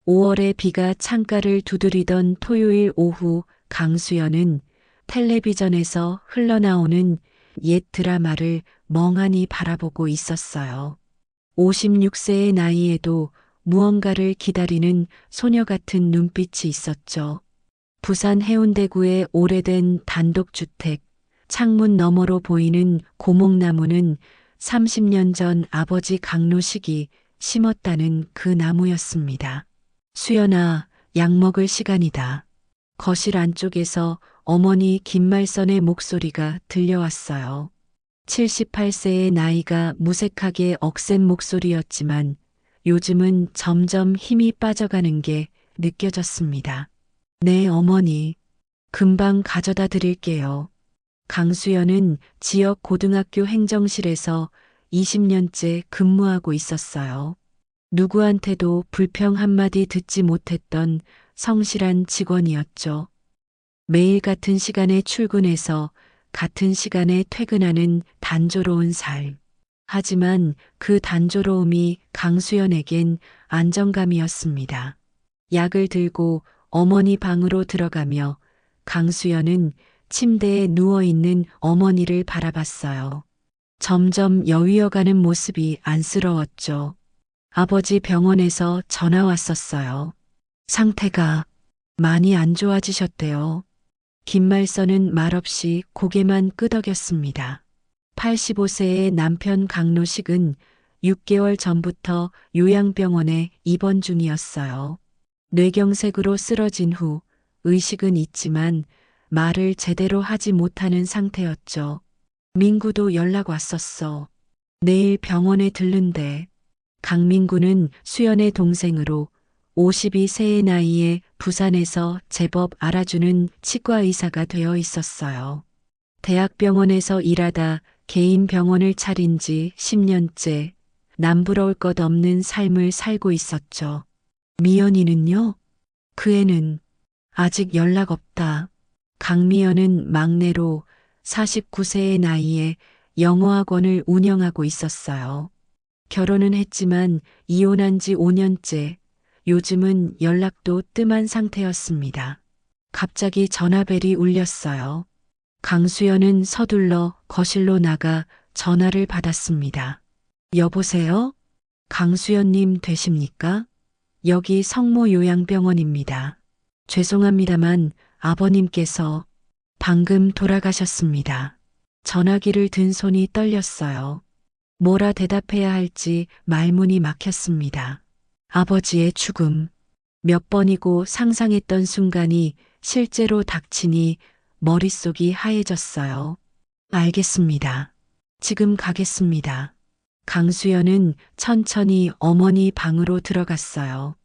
5월의 비가 창가를 두드리던 토요일 오후 강수연은 텔레비전에서 흘러나오는 옛 드라마를 멍하니 바라보고 있었어요. 56세의 나이에도 무언가를 기다리는 소녀 같은 눈빛이 있었죠. 부산 해운대구의 오래된 단독주택, 창문 너머로 보이는 고목나무는 30년 전 아버지 강로식이 심었다는 그 나무였습니다. 수연아, 약 먹을 시간이다. 거실 안쪽에서 어머니 김말선의 목소리가 들려왔어요. 78세의 나이가 무색하게 억센 목소리였지만 요즘은 점점 힘이 빠져가는 게 느껴졌습니다. 네, 어머니. 금방 가져다 드릴게요. 강수연은 지역 고등학교 행정실에서 20년째 근무하고 있었어요. 누구한테도 불평 한마디 듣지 못했던 성실한 직원이었죠. 매일 같은 시간에 출근해서 같은 시간에 퇴근하는 단조로운 삶. 하지만 그 단조로움이 강수연에겐 안정감이었습니다. 약을 들고 어머니 방으로 들어가며 강수연은 침대에 누워있는 어머니를 바라봤어요. 점점 여위어가는 모습이 안쓰러웠죠. 아버지 병원에서 전화 왔었어요. 상태가 많이 안 좋아지셨대요. 김말선은 말없이 고개만 끄덕였습니다. 85세의 남편 강로식은 6개월 전부터 요양병원에 입원 중이었어요. 뇌경색으로 쓰러진 후 의식은 있지만 말을 제대로 하지 못하는 상태였죠. 민구도 연락 왔었어. 내일 병원에 들른대. 강민구는 수연의 동생으로 52세의 나이에 부산에서 제법 알아주는 치과 의사가 되어 있었어요. 대학병원에서 일하다 개인 병원을 차린 지 10년째 남부러울 것 없는 삶을 살고 있었죠. 미연이는요? 그 애는 아직 연락 없다. 강미연은 막내로 49세의 나이에 영어학원을 운영하고 있었어요. 결혼은 했지만 이혼한 지 5년째, 요즘은 연락도 뜸한 상태였습니다. 갑자기 전화벨이 울렸어요. 강수연은 서둘러 거실로 나가 전화를 받았습니다. 여보세요? 강수연님 되십니까? 여기 성모 요양병원입니다. 죄송합니다만 아버님께서 방금 돌아가셨습니다. 전화기를 든 손이 떨렸어요. 뭐라 대답해야 할지 말문이 막혔습니다. 아버지의 죽음. 몇 번이고 상상했던 순간이 실제로 닥치니 머릿속이 하얘졌어요. 알겠습니다. 지금 가겠습니다. 강수연은 천천히 어머니 방으로 들어갔어요.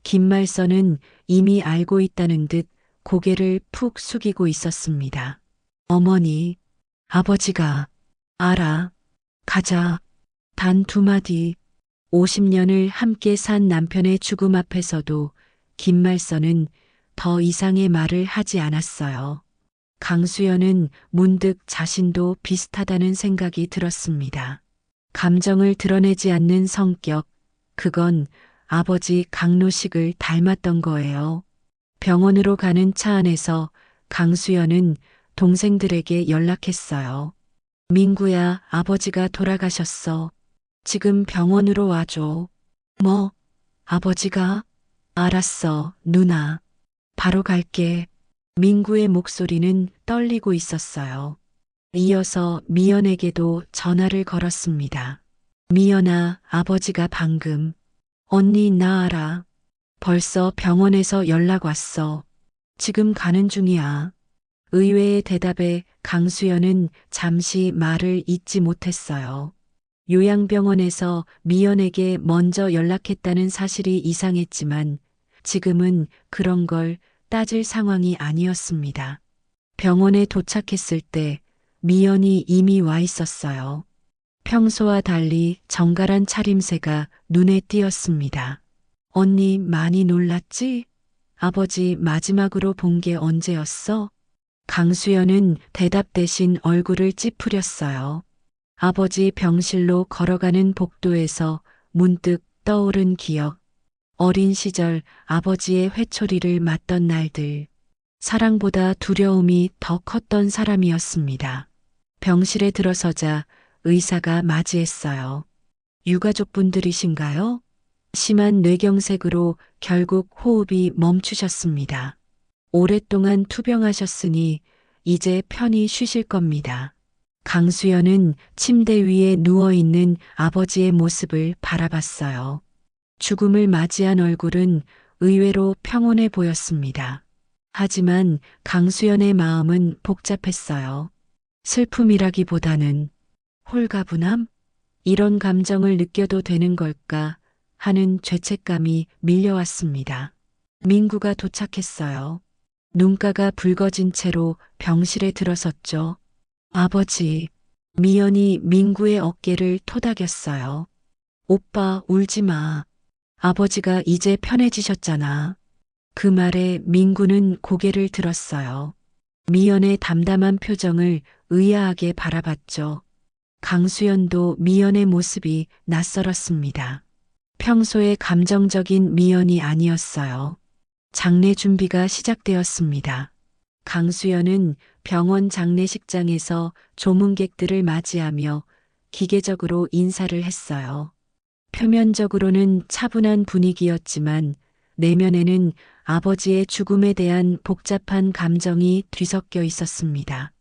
김말선은 이미 알고 있다는 듯 고개를 푹 숙이고 있었습니다. 어머니, 아버지가 알아. 가자. 단 두 마디. 50년을 함께 산 남편의 죽음 앞에서도 김말선은 더 이상의 말을 하지 않았어요. 강수연은 문득 자신도 비슷하다는 생각이 들었습니다. 감정을 드러내지 않는 성격, 그건 아버지 강로식을 닮았던 거예요. 병원으로 가는 차 안에서 강수연은 동생들에게 연락했어요. 민구야, 아버지가 돌아가셨어. 지금 병원으로 와줘. 뭐? 아버지가? 알았어, 누나. 바로 갈게. 민구의 목소리는 떨리고 있었어요. 이어서 미연에게도 전화를 걸었습니다. 미연아, 아버지가 방금. 언니 나 알아. 벌써 병원에서 연락 왔어. 지금 가는 중이야. 의외의 대답에 강수연은 잠시 말을 잇지 못했어요. 요양병원에서 미연에게 먼저 연락했다는 사실이 이상했지만 지금은 그런 걸 따질 상황이 아니었습니다. 병원에 도착했을 때 미연이 이미 와 있었어요. 평소와 달리 정갈한 차림새가 눈에 띄었습니다. 언니 많이 놀랐지? 아버지 마지막으로 본 게 언제였어? 강수연은 대답 대신 얼굴을 찌푸렸어요. 아버지 병실로 걸어가는 복도에서 문득 떠오른 기억. 어린 시절 아버지의 회초리를 맞던 날들. 사랑보다 두려움이 더 컸던 사람이었습니다. 병실에 들어서자 의사가 맞이했어요. 유가족분들이신가요? 심한 뇌경색으로 결국 호흡이 멈추셨습니다. 오랫동안 투병하셨으니 이제 편히 쉬실 겁니다. 강수연은 침대 위에 누워있는 아버지의 모습을 바라봤어요. 죽음을 맞이한 얼굴은 의외로 평온해 보였습니다. 하지만 강수연의 마음은 복잡했어요. 슬픔이라기보다는 홀가분함? 이런 감정을 느껴도 되는 걸까 하는 죄책감이 밀려왔습니다. 민구가 도착했어요. 눈가가 붉어진 채로 병실에 들어섰죠. 아버지, 미연이 민구의 어깨를 토닥였어요. 오빠, 울지 마. 아버지가 이제 편해지셨잖아. 그 말에 민구는 고개를 들었어요. 미연의 담담한 표정을 의아하게 바라봤죠. 강수연도 미연의 모습이 낯설었습니다. 평소에 감정적인 미연이 아니었어요. 장례 준비가 시작되었습니다. 강수연은 병원 장례식장에서 조문객들을 맞이하며 기계적으로 인사를 했어요. 표면적으로는 차분한 분위기였지만 내면에는 아버지의 죽음에 대한 복잡한 감정이 뒤섞여 있었습니다.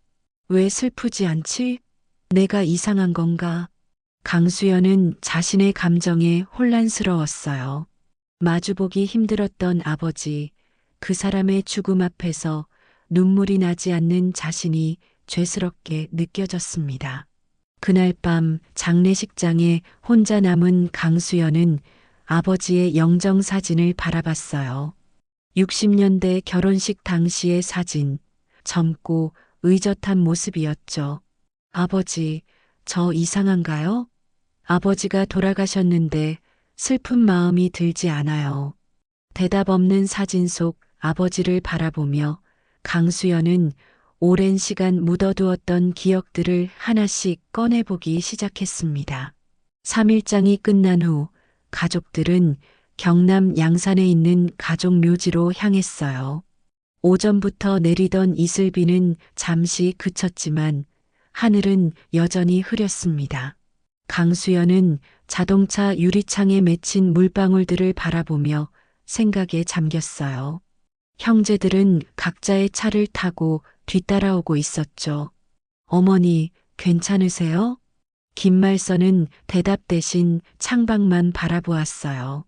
왜 슬프지 않지? 내가 이상한 건가? 강수연은 자신의 감정에 혼란스러웠어요. 마주보기 힘들었던 아버지, 그 사람의 죽음 앞에서 눈물이 나지 않는 자신이 죄스럽게 느껴졌습니다. 그날 밤 장례식장에 혼자 남은 강수연은 아버지의 영정 사진을 바라봤어요. 60년대 결혼식 당시의 사진, 젊고 의젓한 모습이었죠. 아버지, 저 이상한가요? 아버지가 돌아가셨는데 슬픈 마음이 들지 않아요. 대답 없는 사진 속 아버지를 바라보며 강수연은 오랜 시간 묻어두었던 기억들을 하나씩 꺼내보기 시작했습니다. 3일장이 끝난 후 가족들은 경남 양산에 있는 가족 묘지로 향했어요. 오전부터 내리던 이슬비는 잠시 그쳤지만 하늘은 여전히 흐렸습니다. 강수연은 자동차 유리창에 맺힌 물방울들을 바라보며 생각에 잠겼어요. 형제들은 각자의 차를 타고 뒤따라오고 있었죠. 어머니, 괜찮으세요? 김말선은 대답 대신 창밖만 바라보았어요.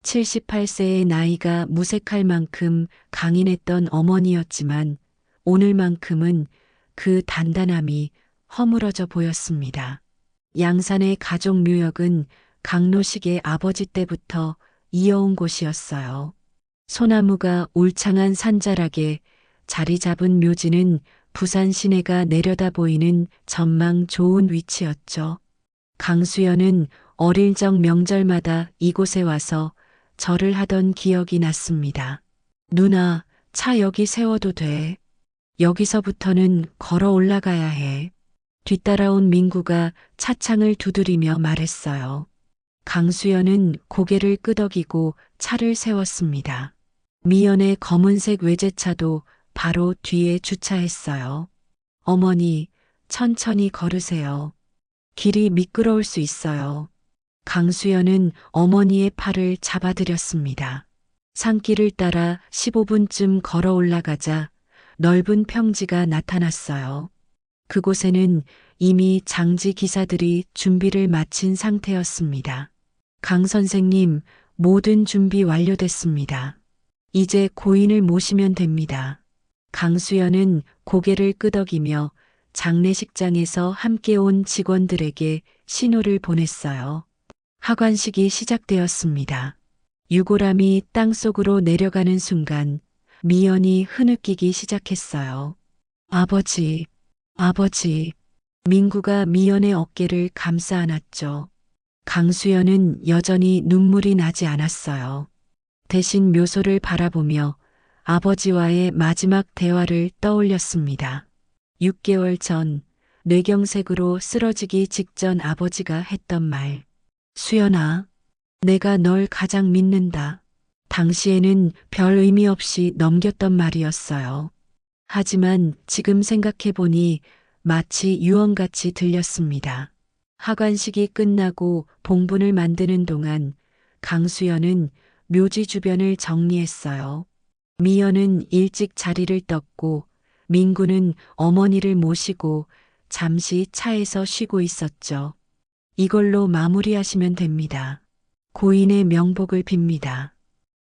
78세의 나이가 무색할 만큼 강인했던 어머니였지만 오늘만큼은 그 단단함이 허물어져 보였습니다. 양산의 가족 묘역은 강노식의 아버지 때부터 이어온 곳이었어요. 소나무가 울창한 산자락에 자리 잡은 묘지는 부산 시내가 내려다 보이는 전망 좋은 위치였죠. 강수연은 어릴 적 명절마다 이곳에 와서 절을 하던 기억이 났습니다. 누나, 차 여기 세워도 돼. 여기서부터는 걸어 올라가야 해. 뒤따라온 민구가 차창을 두드리며 말했어요. 강수연은 고개를 끄덕이고 차를 세웠습니다. 미연의 검은색 외제차도 바로 뒤에 주차했어요. 어머니, 천천히 걸으세요. 길이 미끄러울 수 있어요. 강수연은 어머니의 팔을 잡아들였습니다. 산길을 따라 15분쯤 걸어 올라가자 넓은 평지가 나타났어요. 그곳에는 이미 장지 기사들이 준비를 마친 상태였습니다. 강 선생님, 모든 준비 완료됐습니다. 이제 고인을 모시면 됩니다. 강수연은 고개를 끄덕이며 장례식장에서 함께 온 직원들에게 신호를 보냈어요. 하관식이 시작되었습니다. 유골함이 땅속으로 내려가는 순간 미연이 흐느끼기 시작했어요. 아버지, 아버지. 민구가 미연의 어깨를 감싸 안았죠. 강수연은 여전히 눈물이 나지 않았어요. 대신 묘소를 바라보며 아버지와의 마지막 대화를 떠올렸습니다. 6개월 전 뇌경색으로 쓰러지기 직전 아버지가 했던 말. 수연아, 내가 널 가장 믿는다. 당시에는 별 의미 없이 넘겼던 말이었어요. 하지만 지금 생각해보니 마치 유언같이 들렸습니다. 하관식이 끝나고 봉분을 만드는 동안 강수연은 묘지 주변을 정리했어요. 미연은 일찍 자리를 떴고 민구는 어머니를 모시고 잠시 차에서 쉬고 있었죠. 이걸로 마무리하시면 됩니다. 고인의 명복을 빕니다.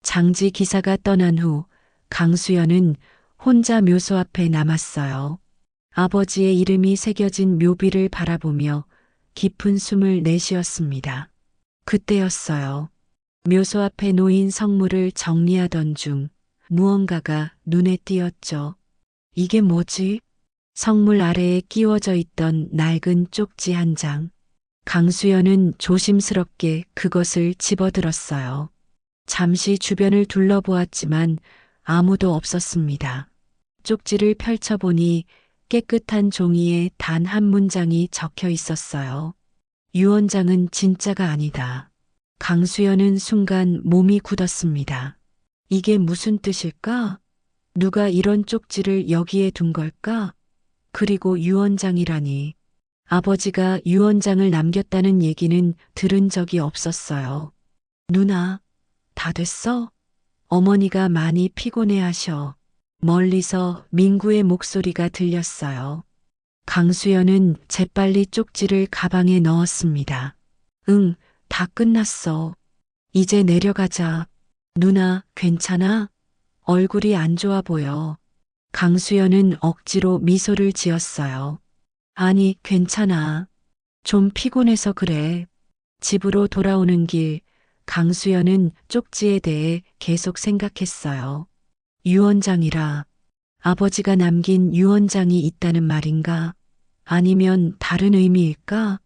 장지 기사가 떠난 후 강수연은 혼자 묘소 앞에 남았어요. 아버지의 이름이 새겨진 묘비를 바라보며 깊은 숨을 내쉬었습니다. 그때였어요. 묘소 앞에 놓인 성물을 정리하던 중 무언가가 눈에 띄었죠. 이게 뭐지? 성물 아래에 끼워져 있던 낡은 쪽지 한 장. 강수연은 조심스럽게 그것을 집어들었어요. 잠시 주변을 둘러보았지만 아무도 없었습니다. 쪽지를 펼쳐보니 깨끗한 종이에 단 한 문장이 적혀 있었어요. 유언장은 진짜가 아니다. 강수연은 순간 몸이 굳었습니다. 이게 무슨 뜻일까? 누가 이런 쪽지를 여기에 둔 걸까? 그리고 유언장이라니. 아버지가 유언장을 남겼다는 얘기는 들은 적이 없었어요. 누나, 다 됐어? 어머니가 많이 피곤해 하셔. 멀리서 민구의 목소리가 들렸어요. 강수연은 재빨리 쪽지를 가방에 넣었습니다. 응, 다 끝났어. 이제 내려가자. 누나, 괜찮아? 얼굴이 안 좋아 보여. 강수연은 억지로 미소를 지었어요. 아니, 괜찮아. 좀 피곤해서 그래. 집으로 돌아오는 길, 강수연은 쪽지에 대해 계속 생각했어요. 유언장이라. 아버지가 남긴 유언장이 있다는 말인가? 아니면 다른 의미일까?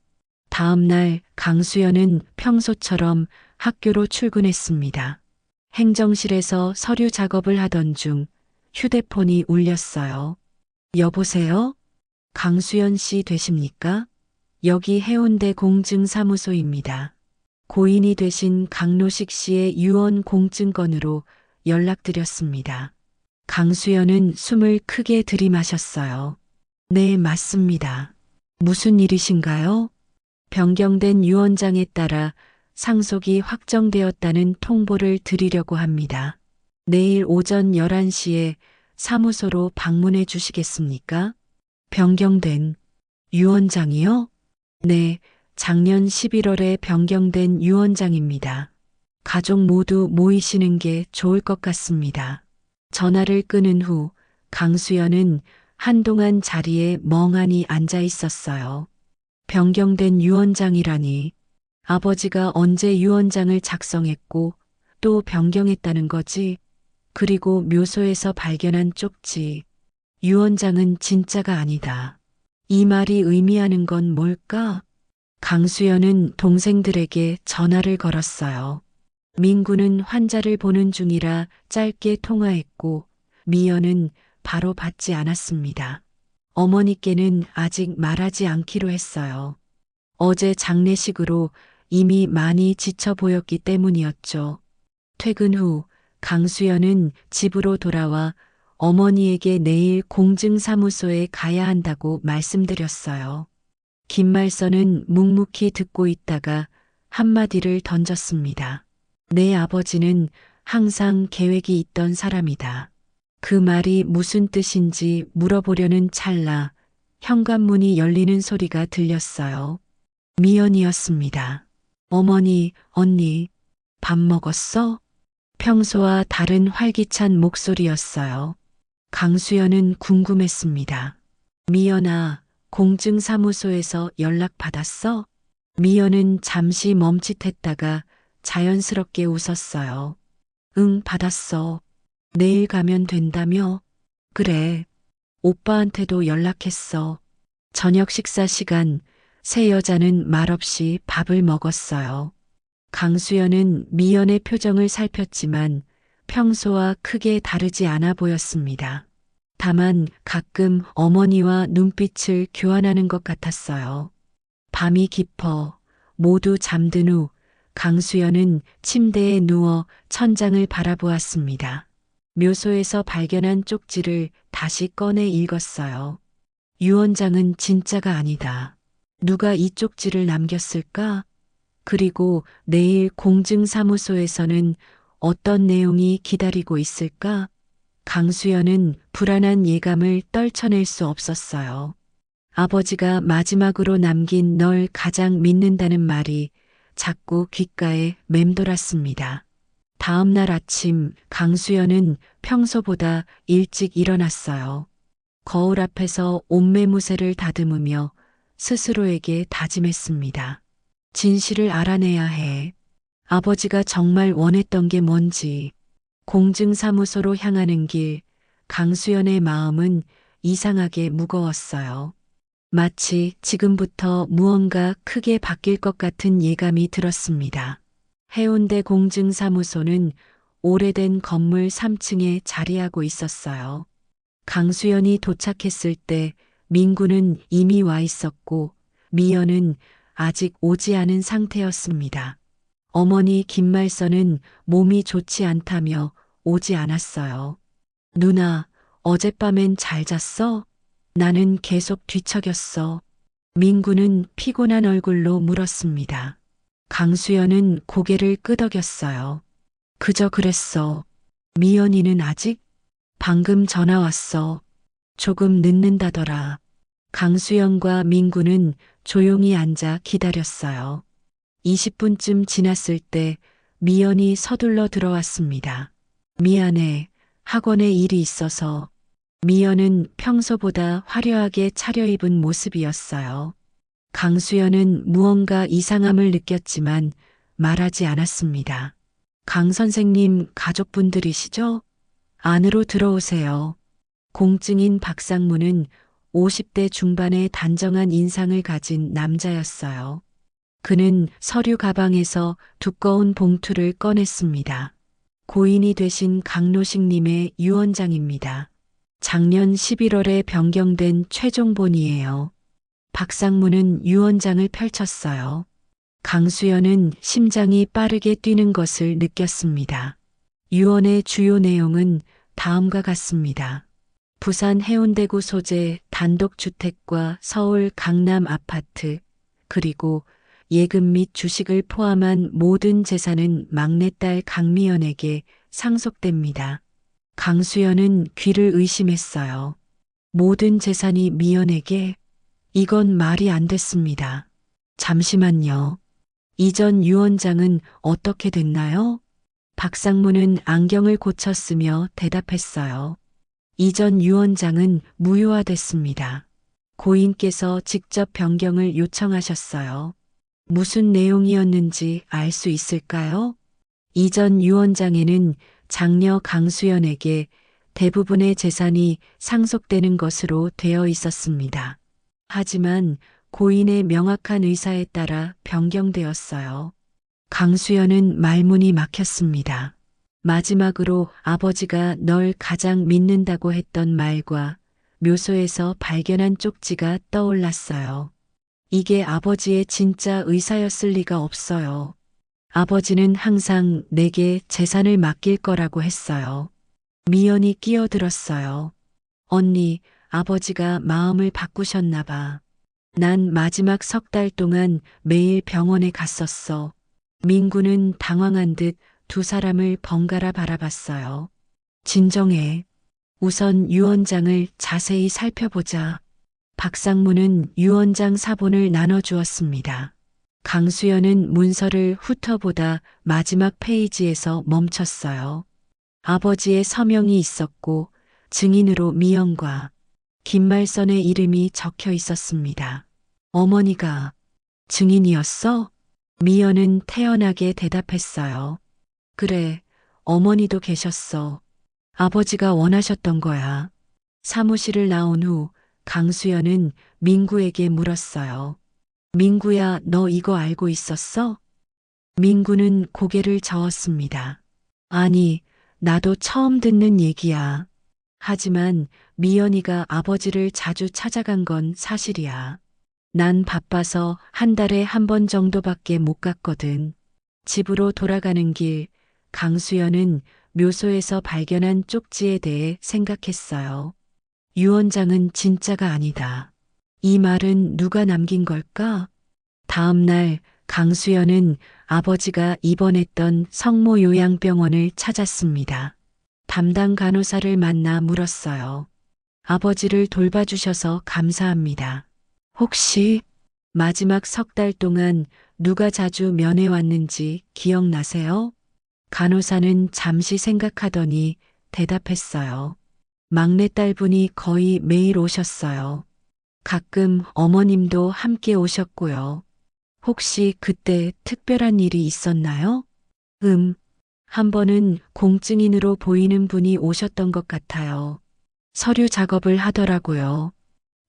다음 날 강수연은 평소처럼 학교로 출근했습니다. 행정실에서 서류 작업을 하던 중 휴대폰이 울렸어요. 여보세요? 강수연 씨 되십니까? 여기 해운대 공증사무소입니다. 고인이 되신 강로식 씨의 유언 공증건으로 연락드렸습니다. 강수연은 숨을 크게 들이마셨어요. 네, 맞습니다. 무슨 일이신가요? 변경된 유언장에 따라 상속이 확정되었다는 통보를 드리려고 합니다. 내일 오전 11시에 사무소로 방문해 주시겠습니까? 변경된 유언장이요? 네, 작년 11월에 변경된 유언장입니다. 가족 모두 모이시는 게 좋을 것 같습니다. 전화를 끊은 후 강수연은 한동안 자리에 멍하니 앉아 있었어요. 변경된 유언장이라니. 아버지가 언제 유언장을 작성했고 또 변경했다는 거지? 그리고 묘소에서 발견한 쪽지. 유언장은 진짜가 아니다. 이 말이 의미하는 건 뭘까? 강수연은 동생들에게 전화를 걸었어요. 민구는 환자를 보는 중이라 짧게 통화했고 미연은 바로 받지 않았습니다. 어머니께는 아직 말하지 않기로 했어요. 어제 장례식으로 이미 많이 지쳐 보였기 때문이었죠. 퇴근 후 강수연은 집으로 돌아와 어머니에게 내일 공증사무소에 가야 한다고 말씀드렸어요. 김말선은 묵묵히 듣고 있다가 한마디를 던졌습니다. 내 아버지는 항상 계획이 있던 사람이다. 그 말이 무슨 뜻인지 물어보려는 찰나 현관문이 열리는 소리가 들렸어요. 미연이었습니다. 어머니, 언니, 밥 먹었어? 평소와 다른 활기찬 목소리였어요. 강수연은 궁금했습니다. 미연아, 공증사무소에서 연락 받았어? 미연은 잠시 멈칫했다가 자연스럽게 웃었어요. 응, 받았어. 내일 가면 된다며? 그래. 오빠한테도 연락했어. 저녁 식사 시간, 세 여자는 말없이 밥을 먹었어요. 강수연은 미연의 표정을 살폈지만 평소와 크게 다르지 않아 보였습니다. 다만 가끔 어머니와 눈빛을 교환하는 것 같았어요. 밤이 깊어 모두 잠든 후 강수연은 침대에 누워 천장을 바라보았습니다. 묘소에서 발견한 쪽지를 다시 꺼내 읽었어요. 유언장은 진짜가 아니다. 누가 이 쪽지를 남겼을까? 그리고 내일 공증사무소에서는 어떤 내용이 기다리고 있을까? 강수연은 불안한 예감을 떨쳐낼 수 없었어요. 아버지가 마지막으로 남긴 널 가장 믿는다는 말이 자꾸 귓가에 맴돌았습니다. 다음 날 아침 강수연은 평소보다 일찍 일어났어요. 거울 앞에서 옷매무새를 다듬으며 스스로에게 다짐했습니다. 진실을 알아내야 해. 아버지가 정말 원했던 게 뭔지. 공증사무소로 향하는 길, 강수연의 마음은 이상하게 무거웠어요. 마치 지금부터 무언가 크게 바뀔 것 같은 예감이 들었습니다. 해운대 공증사무소는 오래된 건물 3층에 자리하고 있었어요. 강수연이 도착했을 때 민구는 이미 와 있었고 미연은 아직 오지 않은 상태였습니다. 어머니 김말서는 몸이 좋지 않다며 오지 않았어요. 누나, 어젯밤엔 잘 잤어? 나는 계속 뒤척였어. 민구는 피곤한 얼굴로 물었습니다. 강수연은 고개를 끄덕였어요. 그저 그랬어. 미연이는 아직? 방금 전화 왔어. 조금 늦는다더라. 강수연과 민구는 조용히 앉아 기다렸어요. 20분쯤 지났을 때 미연이 서둘러 들어왔습니다. 미안해. 학원에 일이 있어서. 미연은 평소보다 화려하게 차려입은 모습이었어요. 강수연은 무언가 이상함을 느꼈지만 말하지 않았습니다. 강 선생님 가족분들이시죠? 안으로 들어오세요. 공증인 박상무는 50대 중반의 단정한 인상을 가진 남자였어요. 그는 서류 가방에서 두꺼운 봉투를 꺼냈습니다. 고인이 되신 강노식님의 유언장입니다. 작년 11월에 변경된 최종본이에요. 박상무는 유언장을 펼쳤어요. 강수연은 심장이 빠르게 뛰는 것을 느꼈습니다. 유언의 주요 내용은 다음과 같습니다. 부산 해운대구 소재 단독주택과 서울 강남 아파트, 그리고 예금 및 주식을 포함한 모든 재산은 막내딸 강미연에게 상속됩니다. 강수연은 귀를 의심했어요. 모든 재산이 미연에게? 이건 말이 안 됐습니다. 잠시만요. 이전 유언장은 어떻게 됐나요? 박상무는 안경을 고쳤으며 대답했어요. 이전 유언장은 무효화됐습니다. 고인께서 직접 변경을 요청하셨어요. 무슨 내용이었는지 알 수 있을까요? 이전 유언장에는 장녀 강수연에게 대부분의 재산이 상속되는 것으로 되어 있었습니다. 하지만 고인의 명확한 의사에 따라 변경되었어요. 강수연은 말문이 막혔습니다. 마지막으로 아버지가 널 가장 믿는다고 했던 말과 묘소에서 발견한 쪽지가 떠올랐어요. 이게 아버지의 진짜 의사였을 리가 없어요. 아버지는 항상 내게 재산을 맡길 거라고 했어요. 미연이 끼어들었어요. 언니, 아버지가 마음을 바꾸셨나 봐. 난 마지막 3달 동안 매일 병원에 갔었어. 민구는 당황한 듯 두 사람을 번갈아 바라봤어요. 진정해. 우선 유언장을 자세히 살펴보자. 박상무는 유언장 사본을 나눠주었습니다. 강수연은 문서를 훑어보다 마지막 페이지에서 멈췄어요. 아버지의 서명이 있었고 증인으로 미연과 김말선의 이름이 적혀 있었습니다. 어머니가 증인이었어? 미연은 태연하게 대답했어요. 그래, 어머니도 계셨어. 아버지가 원하셨던 거야. 사무실을 나온 후 강수연은 민구에게 물었어요. 민구야, 너 이거 알고 있었어? 민구는 고개를 저었습니다. 아니, 나도 처음 듣는 얘기야. 하지만 미연이가 아버지를 자주 찾아간 건 사실이야. 난 바빠서 한 달에 한 번 정도밖에 못 갔거든. 집으로 돌아가는 길, 강수연은 묘소에서 발견한 쪽지에 대해 생각했어요. 유 원장은 진짜가 아니다. 이 말은 누가 남긴 걸까? 다음 날 강수연은 아버지가 입원했던 성모 요양병원을 찾았습니다. 담당 간호사를 만나 물었어요. 아버지를 돌봐주셔서 감사합니다. 혹시 마지막 석 달 동안 누가 자주 면회 왔는지 기억나세요? 간호사는 잠시 생각하더니 대답했어요. 막내딸분이 거의 매일 오셨어요. 가끔 어머님도 함께 오셨고요. 혹시 그때 특별한 일이 있었나요? 한 번은 공증인으로 보이는 분이 오셨던 것 같아요. 서류 작업을 하더라고요.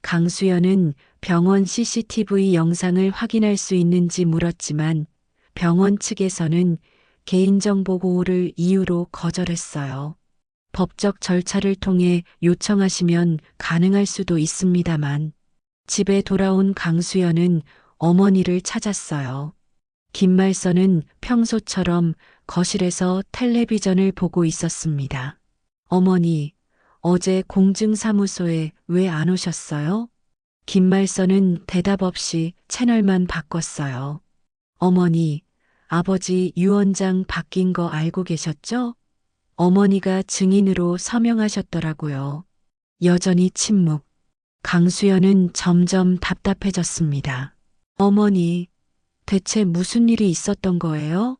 강수연은 병원 CCTV 영상을 확인할 수 있는지 물었지만 병원 측에서는 개인정보 보호를 이유로 거절했어요. 법적 절차를 통해 요청하시면 가능할 수도 있습니다만 집에 돌아온 강수연은 어머니를 찾았어요. 김말선은 평소처럼 거실에서 텔레비전을 보고 있었습니다. 어머니, 어제 공증사무소에 왜 안 오셨어요? 김말선은 대답 없이 채널만 바꿨어요. 어머니, 아버지 유 원장 바뀐 거 알고 계셨죠? 어머니가 증인으로 서명하셨더라고요. 여전히 침묵. 강수연은 점점 답답해졌습니다. 어머니, 대체 무슨 일이 있었던 거예요?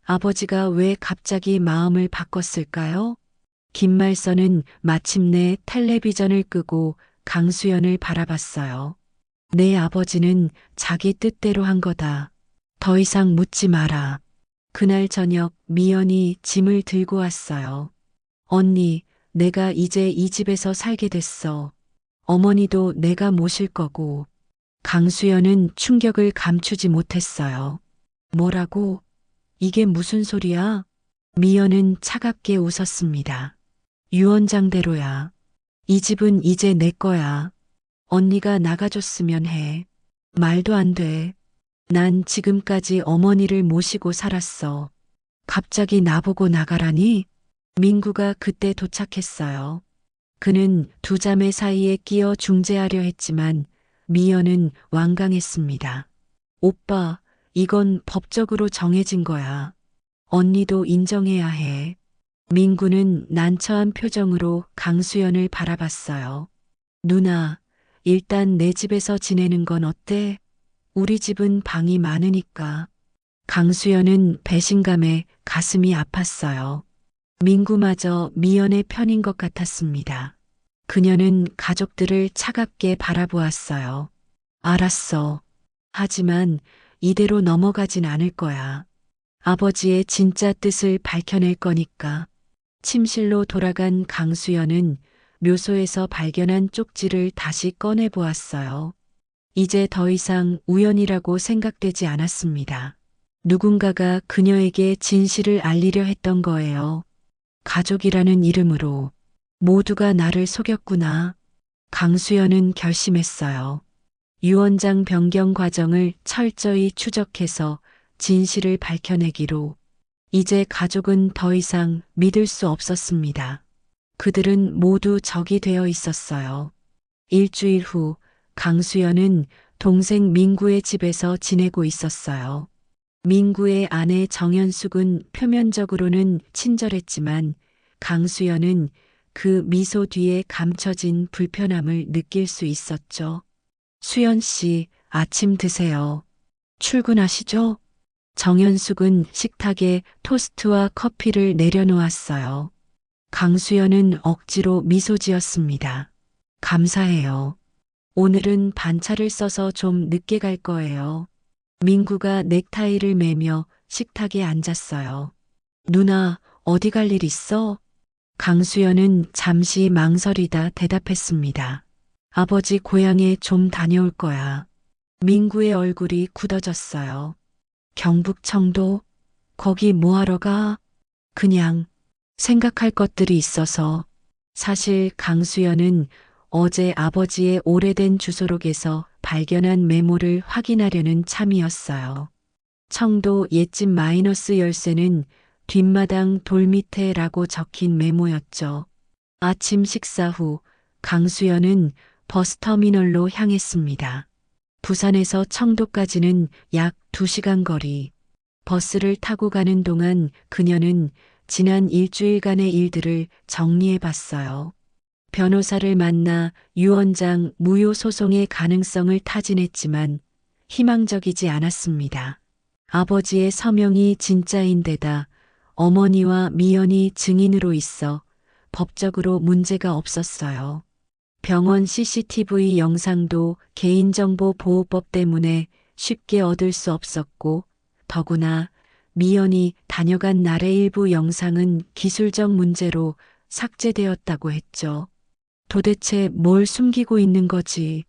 아버지가 왜 갑자기 마음을 바꿨을까요? 김말선은 마침내 텔레비전을 끄고 강수연을 바라봤어요. 내 아버지는 자기 뜻대로 한 거다. 더 이상 묻지 마라. 그날 저녁 미연이 짐을 들고 왔어요. 언니, 내가 이제 이 집에서 살게 됐어. 어머니도 내가 모실 거고. 강수연은 충격을 감추지 못했어요. 뭐라고? 이게 무슨 소리야? 미연은 차갑게 웃었습니다. 유 원장대로야. 이 집은 이제 내 거야. 언니가 나가줬으면 해. 말도 안 돼. 난 지금까지 어머니를 모시고 살았어. 갑자기 나보고 나가라니? 민구가 그때 도착했어요. 그는 두 자매 사이에 끼어 중재하려 했지만 미연은 완강했습니다. 오빠, 이건 법적으로 정해진 거야. 언니도 인정해야 해. 민구는 난처한 표정으로 강수연을 바라봤어요. 누나, 일단 내 집에서 지내는 건 어때? 우리 집은 방이 많으니까. 강수연은 배신감에 가슴이 아팠어요. 민구마저 미연의 편인 것 같았습니다. 그녀는 가족들을 차갑게 바라보았어요. 알았어. 하지만 이대로 넘어가진 않을 거야. 아버지의 진짜 뜻을 밝혀낼 거니까. 침실로 돌아간 강수연은 묘소에서 발견한 쪽지를 다시 꺼내 보았어요. 이제 더 이상 우연이라고 생각되지 않았습니다. 누군가가 그녀에게 진실을 알리려 했던 거예요. 가족이라는 이름으로 모두가 나를 속였구나. 강수연은 결심했어요. 유 원장 변경 과정을 철저히 추적해서 진실을 밝혀내기로. 이제 가족은 더 이상 믿을 수 없었습니다. 그들은 모두 적이 되어 있었어요. 일주일 후 강수연은 동생 민구의 집에서 지내고 있었어요. 민구의 아내 정연숙은 표면적으로는 친절했지만 강수연은 그 미소 뒤에 감춰진 불편함을 느낄 수 있었죠. 수연 씨, 아침 드세요. 출근하시죠? 정연숙은 식탁에 토스트와 커피를 내려놓았어요. 강수연은 억지로 미소 지었습니다. 감사해요. 오늘은 반차를 써서 좀 늦게 갈 거예요. 민구가 넥타이를 매며 식탁에 앉았어요. 누나, 어디 갈 일 있어? 강수연은 잠시 망설이다 대답했습니다. 아버지 고향에 좀 다녀올 거야. 민구의 얼굴이 굳어졌어요. 경북청도? 거기 뭐하러 가? 그냥 생각할 것들이 있어서. 사실 강수연은 어제 아버지의 오래된 주소록에서 발견한 메모를 확인하려는 참이었어요. 청도 옛집 마이너스 열쇠는 뒷마당 돌밑에라고 적힌 메모였죠. 아침 식사 후 강수연은 버스터미널로 향했습니다. 부산에서 청도까지는 약 2시간 거리. 버스를 타고 가는 동안 그녀는 지난 일주일간의 일들을 정리해 봤어요. 변호사를 만나 유 원장 무효 소송의 가능성을 타진했지만 희망적이지 않았습니다. 아버지의 서명이 진짜인데다 어머니와 미연이 증인으로 있어 법적으로 문제가 없었어요. 병원 CCTV 영상도 개인정보보호법 때문에 쉽게 얻을 수 없었고, 더구나 미연이 다녀간 날의 일부 영상은 기술적 문제로 삭제되었다고 했죠. 도대체 뭘 숨기고 있는 거지?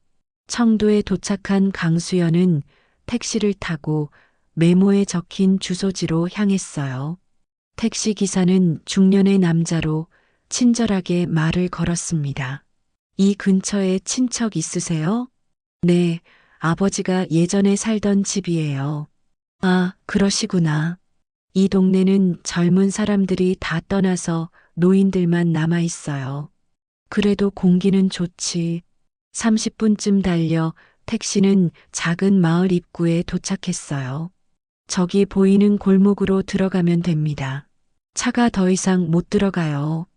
청도에 도착한 강수연은 택시를 타고 메모에 적힌 주소지로 향했어요. 택시 기사는 중년의 남자로 친절하게 말을 걸었습니다. 이 근처에 친척 있으세요? 네, 아버지가 예전에 살던 집이에요. 아, 그러시구나. 이 동네는 젊은 사람들이 다 떠나서 노인들만 남아 있어요. 그래도 공기는 좋지. 30분쯤 달려 택시는 작은 마을 입구에 도착했어요. 저기 보이는 골목으로 들어가면 됩니다. 차가 더 이상 못 들어가요.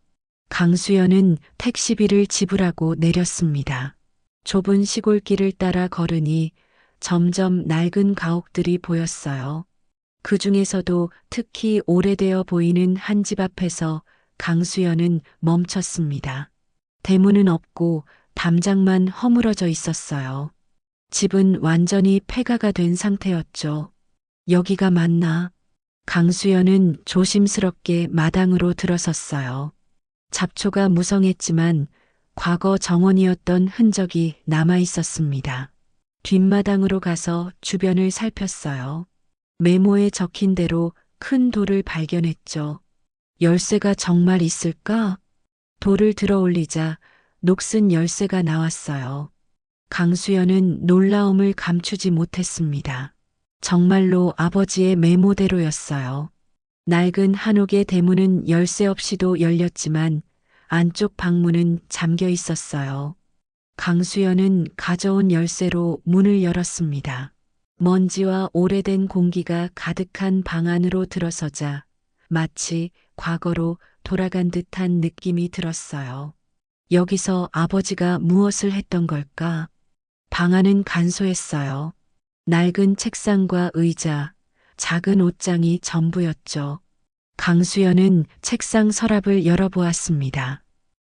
강수연은 택시비를 지불하고 내렸습니다. 좁은 시골길을 따라 걸으니 점점 낡은 가옥들이 보였어요. 그 중에서도 특히 오래되어 보이는 한 집 앞에서 강수연은 멈췄습니다. 대문은 없고 담장만 허물어져 있었어요. 집은 완전히 폐가가 된 상태였죠. 여기가 맞나? 강수연은 조심스럽게 마당으로 들어섰어요. 잡초가 무성했지만 과거 정원이었던 흔적이 남아 있었습니다. 뒷마당으로 가서 주변을 살폈어요. 메모에 적힌 대로 큰 돌을 발견했죠. 열쇠가 정말 있을까? 돌을 들어 올리자 녹슨 열쇠가 나왔어요. 강수연은 놀라움을 감추지 못했습니다. 정말로 아버지의 메모대로였어요. 낡은 한옥의 대문은 열쇠 없이도 열렸지만 안쪽 방문은 잠겨 있었어요. 강수연은 가져온 열쇠로 문을 열었습니다. 먼지와 오래된 공기가 가득한 방 안으로 들어서자 마치 과거로 돌아간 듯한 느낌이 들었어요. 여기서 아버지가 무엇을 했던 걸까? 방 안은 간소했어요. 낡은 책상과 의자, 작은 옷장이 전부였죠. 강수연은 책상 서랍을 열어보았습니다.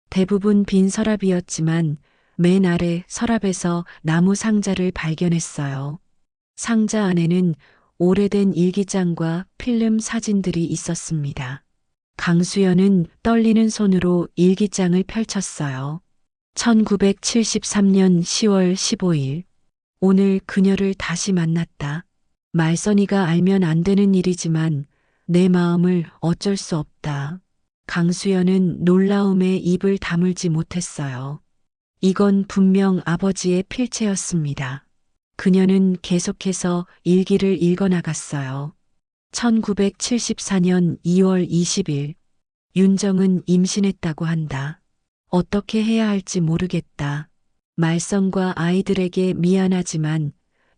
대부분 빈 서랍이었지만 맨 아래 서랍에서 나무 상자를 발견했어요. 상자 안에는 오래된 일기장과 필름 사진들이 있었습니다. 강수연은 떨리는 손으로 일기장을 펼쳤어요. 1973년 10월 15일. 오늘 그녀를 다시 만났다. 말선이가 알면 안 되는 일이지만 내 마음을 어쩔 수 없다. 강수연은 놀라움에 입을 다물지 못했어요. 이건 분명 아버지의 필체였습니다. 그녀는 계속해서 일기를 읽어나갔어요. 1974년 2월 20일. 윤정은 임신했다고 한다. 어떻게 해야 할지 모르겠다. 말썽과 아이들에게 미안하지만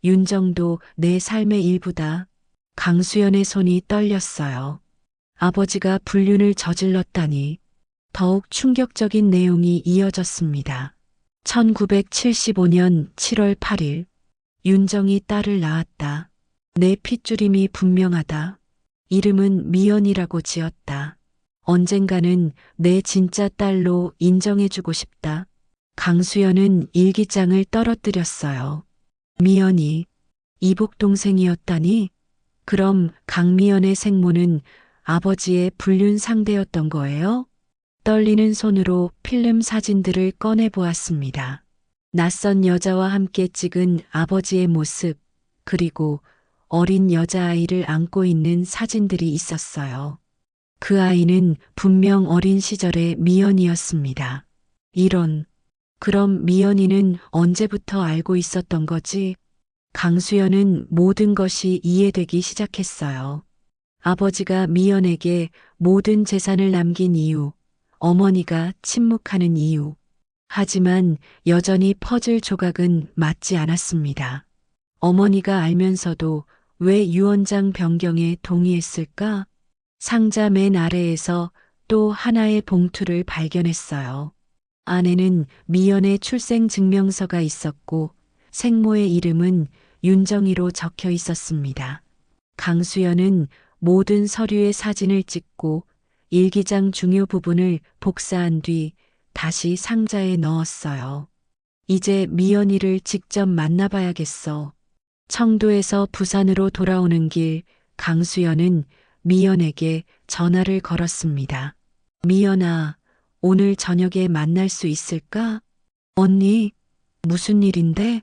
윤정도 내 삶의 일부다. 강수연의 손이 떨렸어요. 아버지가 불륜을 저질렀다니. 더욱 충격적인 내용이 이어졌습니다. 1975년 7월 8일. 윤정이 딸을 낳았다. 내 핏줄임이 분명하다. 이름은 미연이라고 지었다. 언젠가는 내 진짜 딸로 인정해주고 싶다. 강수연은 일기장을 떨어뜨렸어요. 미연이 이복 동생이었다니? 그럼 강미연의 생모는 아버지의 불륜 상대였던 거예요? 떨리는 손으로 필름 사진들을 꺼내 보았습니다. 낯선 여자와 함께 찍은 아버지의 모습, 그리고 어린 여자아이를 안고 있는 사진들이 있었어요. 그 아이는 분명 어린 시절의 미연이었습니다. 이런, 그럼 미연이는 언제부터 알고 있었던 거지? 강수연은 모든 것이 이해되기 시작했어요. 아버지가 미연에게 모든 재산을 남긴 이유, 어머니가 침묵하는 이유. 하지만 여전히 퍼즐 조각은 맞지 않았습니다. 어머니가 알면서도 왜 유언장 변경에 동의했을까? 상자 맨 아래에서 또 하나의 봉투를 발견했어요. 안에는 미연의 출생 증명서가 있었고 생모의 이름은 윤정이로 적혀 있었습니다. 강수연은 모든 서류의 사진을 찍고 일기장 중요 부분을 복사한 뒤 다시 상자에 넣었어요. 이제 미연이를 직접 만나봐야겠어. 청도에서 부산으로 돌아오는 길 강수연은 미연에게 전화를 걸었습니다. 미연아, 오늘 저녁에 만날 수 있을까? 언니, 무슨 일인데?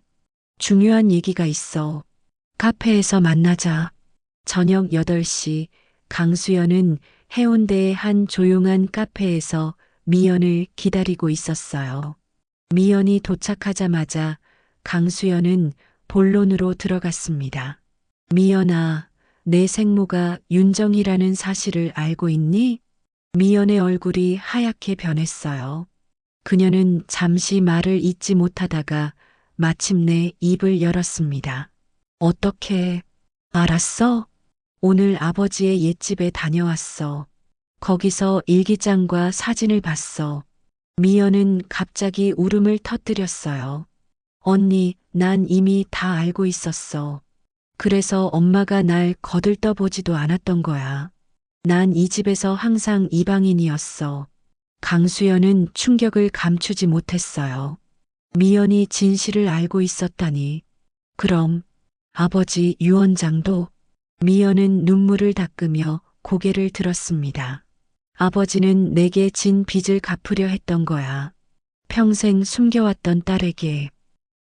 중요한 얘기가 있어. 카페에서 만나자. 저녁 8시 강수연은 해운대의 한 조용한 카페에서 미연을 기다리고 있었어요. 미연이 도착하자마자 강수연은 본론으로 들어갔습니다. 미연아, 내 생모가 윤정이라는 사실을 알고 있니? 미연의 얼굴이 하얗게 변했어요. 그녀는 잠시 말을 잇지 못하다가 마침내 입을 열었습니다. 어떻게 알았어? 오늘 아버지의 옛집에 다녀왔어. 거기서 일기장과 사진을 봤어. 미연은 갑자기 울음을 터뜨렸어요. 언니, 난 이미 다 알고 있었어. 그래서 엄마가 날 거들떠보지도 않았던 거야. 난 이 집에서 항상 이방인이었어. 강수연은 충격을 감추지 못했어요. 미연이 진실을 알고 있었다니. 그럼 아버지 유언장도? 미연은 눈물을 닦으며 고개를 들었습니다. 아버지는 내게 진 빚을 갚으려 했던 거야. 평생 숨겨왔던 딸에게.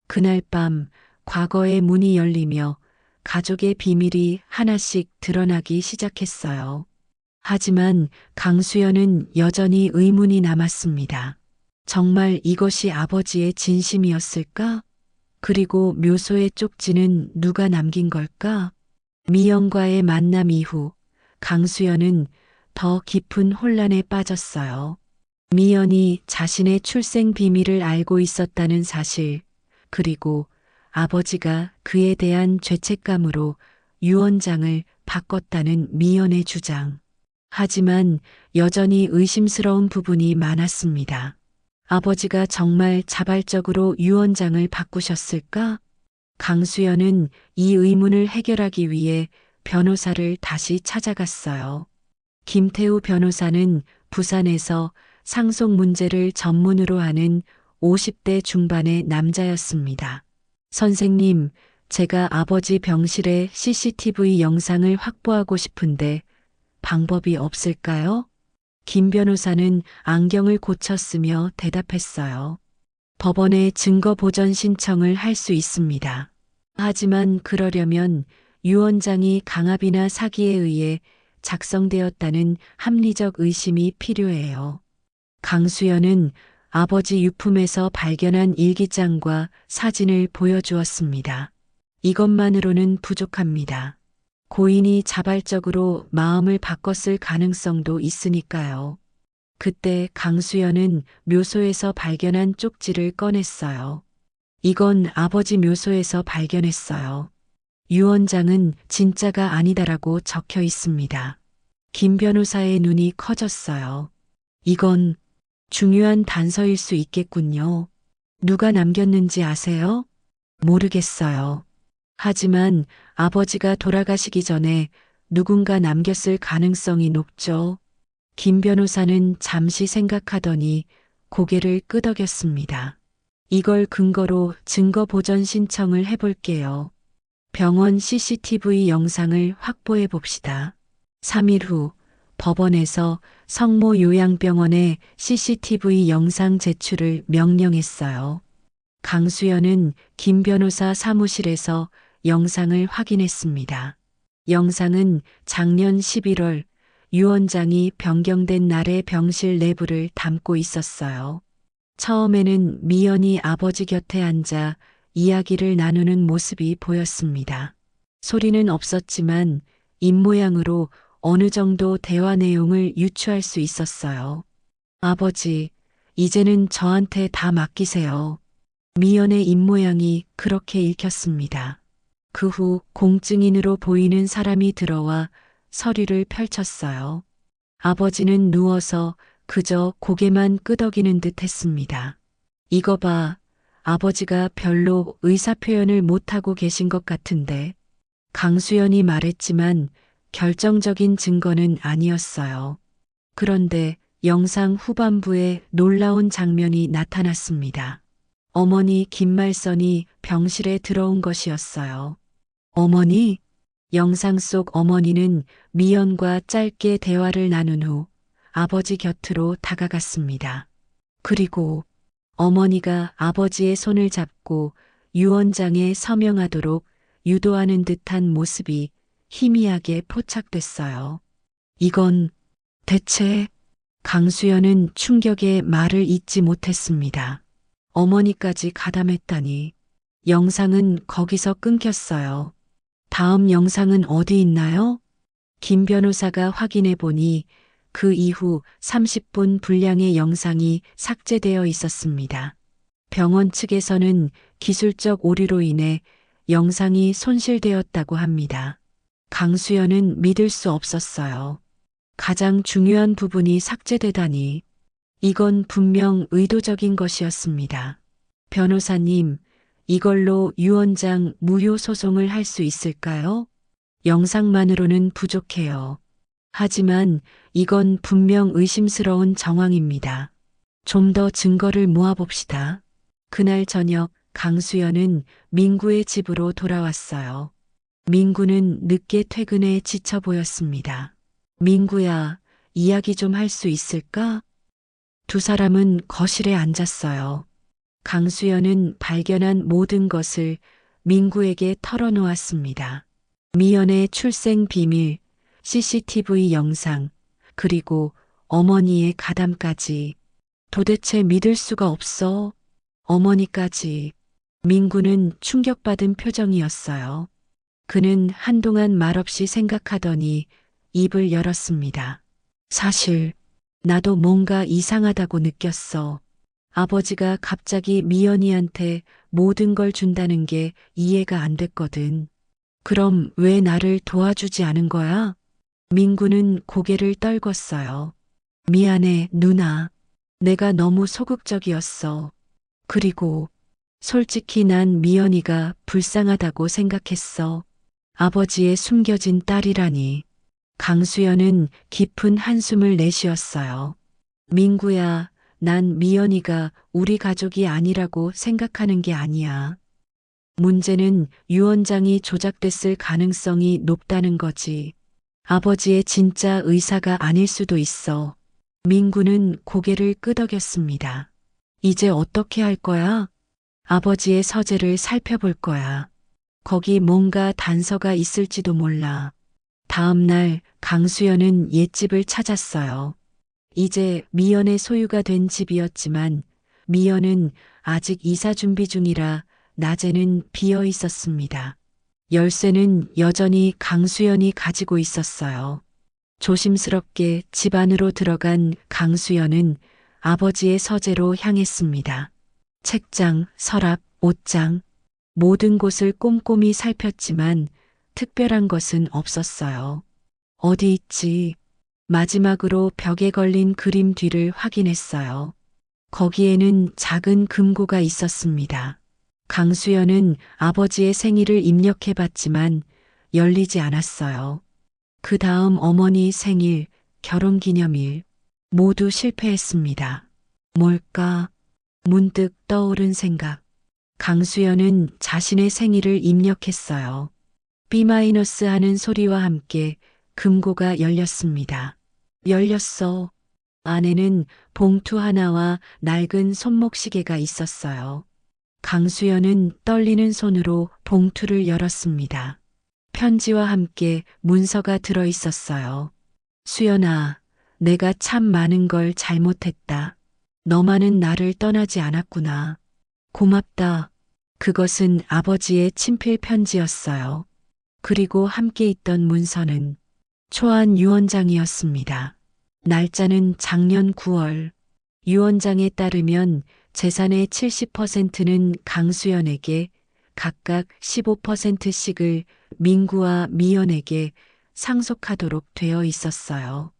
그날 밤 과거의 문이 열리며 가족의 비밀이 하나씩 드러나기 시작했어요. 하지만 강수연은 여전히 의문이 남았습니다. 정말 이것이 아버지의 진심이었을까? 그리고 묘소의 쪽지는 누가 남긴 걸까? 미연과의 만남 이후 강수연은 더 깊은 혼란에 빠졌어요. 미연이 자신의 출생 비밀을 알고 있었다는 사실, 그리고 아버지가 그에 대한 죄책감으로 유언장을 바꿨다는 미연의 주장. 하지만 여전히 의심스러운 부분이 많았습니다. 아버지가 정말 자발적으로 유언장을 바꾸셨을까? 강수연은 이 의문을 해결하기 위해 변호사를 다시 찾아갔어요. 김태우 변호사는 부산에서 상속 문제를 전문으로 하는 50대 중반의 남자였습니다. 선생님, 제가 아버지 병실의 CCTV 영상을 확보하고 싶은데 방법이 없을까요? 김 변호사는 안경을 고쳤으며 대답했어요. 법원에 증거 보전 신청을 할 수 있습니다. 하지만 그러려면 유언장이 강압이나 사기에 의해 작성되었다는 합리적 의심이 필요해요. 강수연은 아버지 유품에서 발견한 일기장과 사진을 보여주었습니다. 이것만으로는 부족합니다. 고인이 자발적으로 마음을 바꿨을 가능성도 있으니까요. 그때 강수연은 묘소에서 발견한 쪽지를 꺼냈어요. 이건 아버지 묘소에서 발견했어요. 유언장은 진짜가 아니다라고 적혀 있습니다. 김 변호사의 눈이 커졌어요. 이건 중요한 단서일 수 있겠군요. 누가 남겼는지 아세요? 모르겠어요. 하지만 아버지가 돌아가시기 전에 누군가 남겼을 가능성이 높죠. 김 변호사는 잠시 생각하더니 고개를 끄덕였습니다. 이걸 근거로 증거 보전 신청을 해볼게요. 병원 CCTV 영상을 확보해 봅시다. 3일 후 법원에서 성모 요양병원의 CCTV 영상 제출을 명령했어요. 강수연은 김 변호사 사무실에서 영상을 확인했습니다. 영상은 작년 11월 유언장이 변경된 날의 병실 내부를 담고 있었어요. 처음에는 미연이 아버지 곁에 앉아 이야기를 나누는 모습이 보였습니다. 소리는 없었지만 입모양으로 어느 정도 대화 내용을 유추할 수 있었어요. 아버지, 이제는 저한테 다 맡기세요. 미연의 입모양이 그렇게 읽혔습니다. 그 후 공증인으로 보이는 사람이 들어와 서류를 펼쳤어요. 아버지는 누워서 그저 고개만 끄덕이는 듯 했습니다. 이거 봐, 아버지가 별로 의사표현을 못하고 계신 것 같은데. 강수연이 말했지만 결정적인 증거는 아니었어요. 그런데 영상 후반부에 놀라운 장면이 나타났습니다. 어머니 김말선이 병실에 들어온 것이었어요. 어머니? 영상 속 어머니는 미연과 짧게 대화를 나눈 후 아버지 곁으로 다가갔습니다. 그리고 어머니가 아버지의 손을 잡고 유언장에 서명하도록 유도하는 듯한 모습이 희미하게 포착됐어요. 이건 대체 강수연은 충격에 말을 잇지 못했습니다. 어머니까지 가담했다니. 영상은 거기서 끊겼어요. 다음 영상은 어디 있나요? 김 변호사가 확인해 보니 그 이후 30분 분량의 영상이 삭제되어 있었습니다. 병원 측에서는 기술적 오류로 인해 영상이 손실되었다고 합니다. 강수연은 믿을 수 없었어요. 가장 중요한 부분이 삭제되다니. 이건 분명 의도적인 것이었습니다. 변호사님, 이걸로 유언장 무효 소송을 할 수 있을까요? 영상만으로는 부족해요. 하지만 이건 분명 의심스러운 정황입니다. 좀 더 증거를 모아봅시다. 그날 저녁 강수연은 민구의 집으로 돌아왔어요. 민구는 늦게 퇴근해 지쳐 보였습니다. 민구야, 이야기 좀 할 수 있을까? 두 사람은 거실에 앉았어요. 강수연은 발견한 모든 것을 민구에게 털어놓았습니다. 미연의 출생 비밀, CCTV 영상, 그리고 어머니의 가담까지. 도대체 믿을 수가 없어. 어머니까지. 민구는 충격받은 표정이었어요. 그는 한동안 말없이 생각하더니 입을 열었습니다. 사실 나도 뭔가 이상하다고 느꼈어. 아버지가 갑자기 미연이한테 모든 걸 준다는 게 이해가 안 됐거든. 그럼 왜 나를 도와주지 않은 거야? 민구는 고개를 떨궜어요. 미안해, 누나. 내가 너무 소극적이었어. 그리고 솔직히 난 미연이가 불쌍하다고 생각했어. 아버지의 숨겨진 딸이라니. 강수연은 깊은 한숨을 내쉬었어요. 민구야, 난 미연이가 우리 가족이 아니라고 생각하는 게 아니야. 문제는 유언장이 조작됐을 가능성이 높다는 거지. 아버지의 진짜 의사가 아닐 수도 있어. 민구는 고개를 끄덕였습니다. 이제 어떻게 할 거야? 아버지의 서재를 살펴볼 거야. 거기 뭔가 단서가 있을지도 몰라. 다음 날 강수연은 옛집을 찾았어요. 이제 미연의 소유가 된 집이었지만 미연은 아직 이사 준비 중이라 낮에는 비어 있었습니다. 열쇠는 여전히 강수연이 가지고 있었어요. 조심스럽게 집 안으로 들어간 강수연은 아버지의 서재로 향했습니다. 책장, 서랍, 옷장, 모든 곳을 꼼꼼히 살폈지만 특별한 것은 없었어요. 어디 있지? 마지막으로 벽에 걸린 그림 뒤를 확인했어요. 거기에는 작은 금고가 있었습니다. 강수연은 아버지의 생일을 입력해봤지만 열리지 않았어요. 그 다음 어머니 생일, 결혼기념일 모두 실패했습니다. 뭘까? 문득 떠오른 생각. 강수연은 자신의 생일을 입력했어요. B- 하는 소리와 함께 금고가 열렸습니다. 열렸어. 안에는 봉투 하나와 낡은 손목시계가 있었어요. 강수연은 떨리는 손으로 봉투를 열었습니다. 편지와 함께 문서가 들어 있었어요. 수연아, 내가 참 많은 걸 잘못했다. 너만은 나를 떠나지 않았구나. 고맙다. 그것은 아버지의 친필 편지였어요. 그리고 함께 있던 문서는 초안 유언장이었습니다. 날짜는 작년 9월. 유언장에 따르면 재산의 70%는 강수연에게, 각각 15%씩을 민구와 미연에게 상속하도록 되어 있었어요.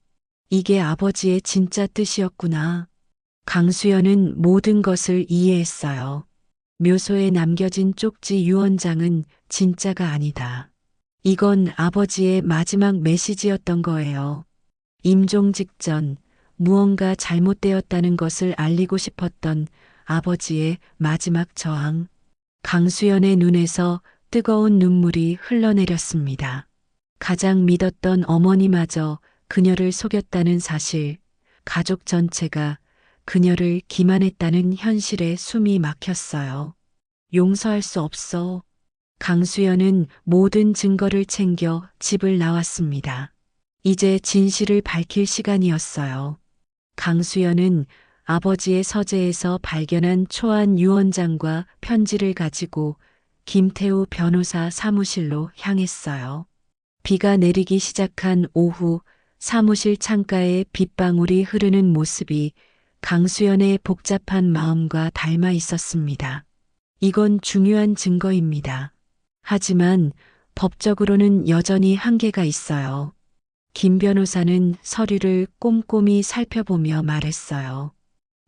이게 아버지의 진짜 뜻이었구나. 강수연은 모든 것을 이해했어요. 묘소에 남겨진 쪽지 유언장은 진짜가 아니다. 이건 아버지의 마지막 메시지였던 거예요. 임종 직전 무언가 잘못되었다는 것을 알리고 싶었던 아버지의 마지막 저항. 강수연의 눈에서 뜨거운 눈물이 흘러내렸습니다. 가장 믿었던 어머니마저 그녀를 속였다는 사실, 가족 전체가 그녀를 기만했다는 현실에 숨이 막혔어요. 용서할 수 없어. 강수연은 모든 증거를 챙겨 집을 나왔습니다. 이제 진실을 밝힐 시간이었어요. 강수연은 아버지의 서재에서 발견한 초안 유언장과 편지를 가지고 김태우 변호사 사무실로 향했어요. 비가 내리기 시작한 오후, 사무실 창가에 빗방울이 흐르는 모습이 강수연의 복잡한 마음과 닮아 있었습니다. 이건 중요한 증거입니다. 하지만 법적으로는 여전히 한계가 있어요. 김 변호사는 서류를 꼼꼼히 살펴보며 말했어요.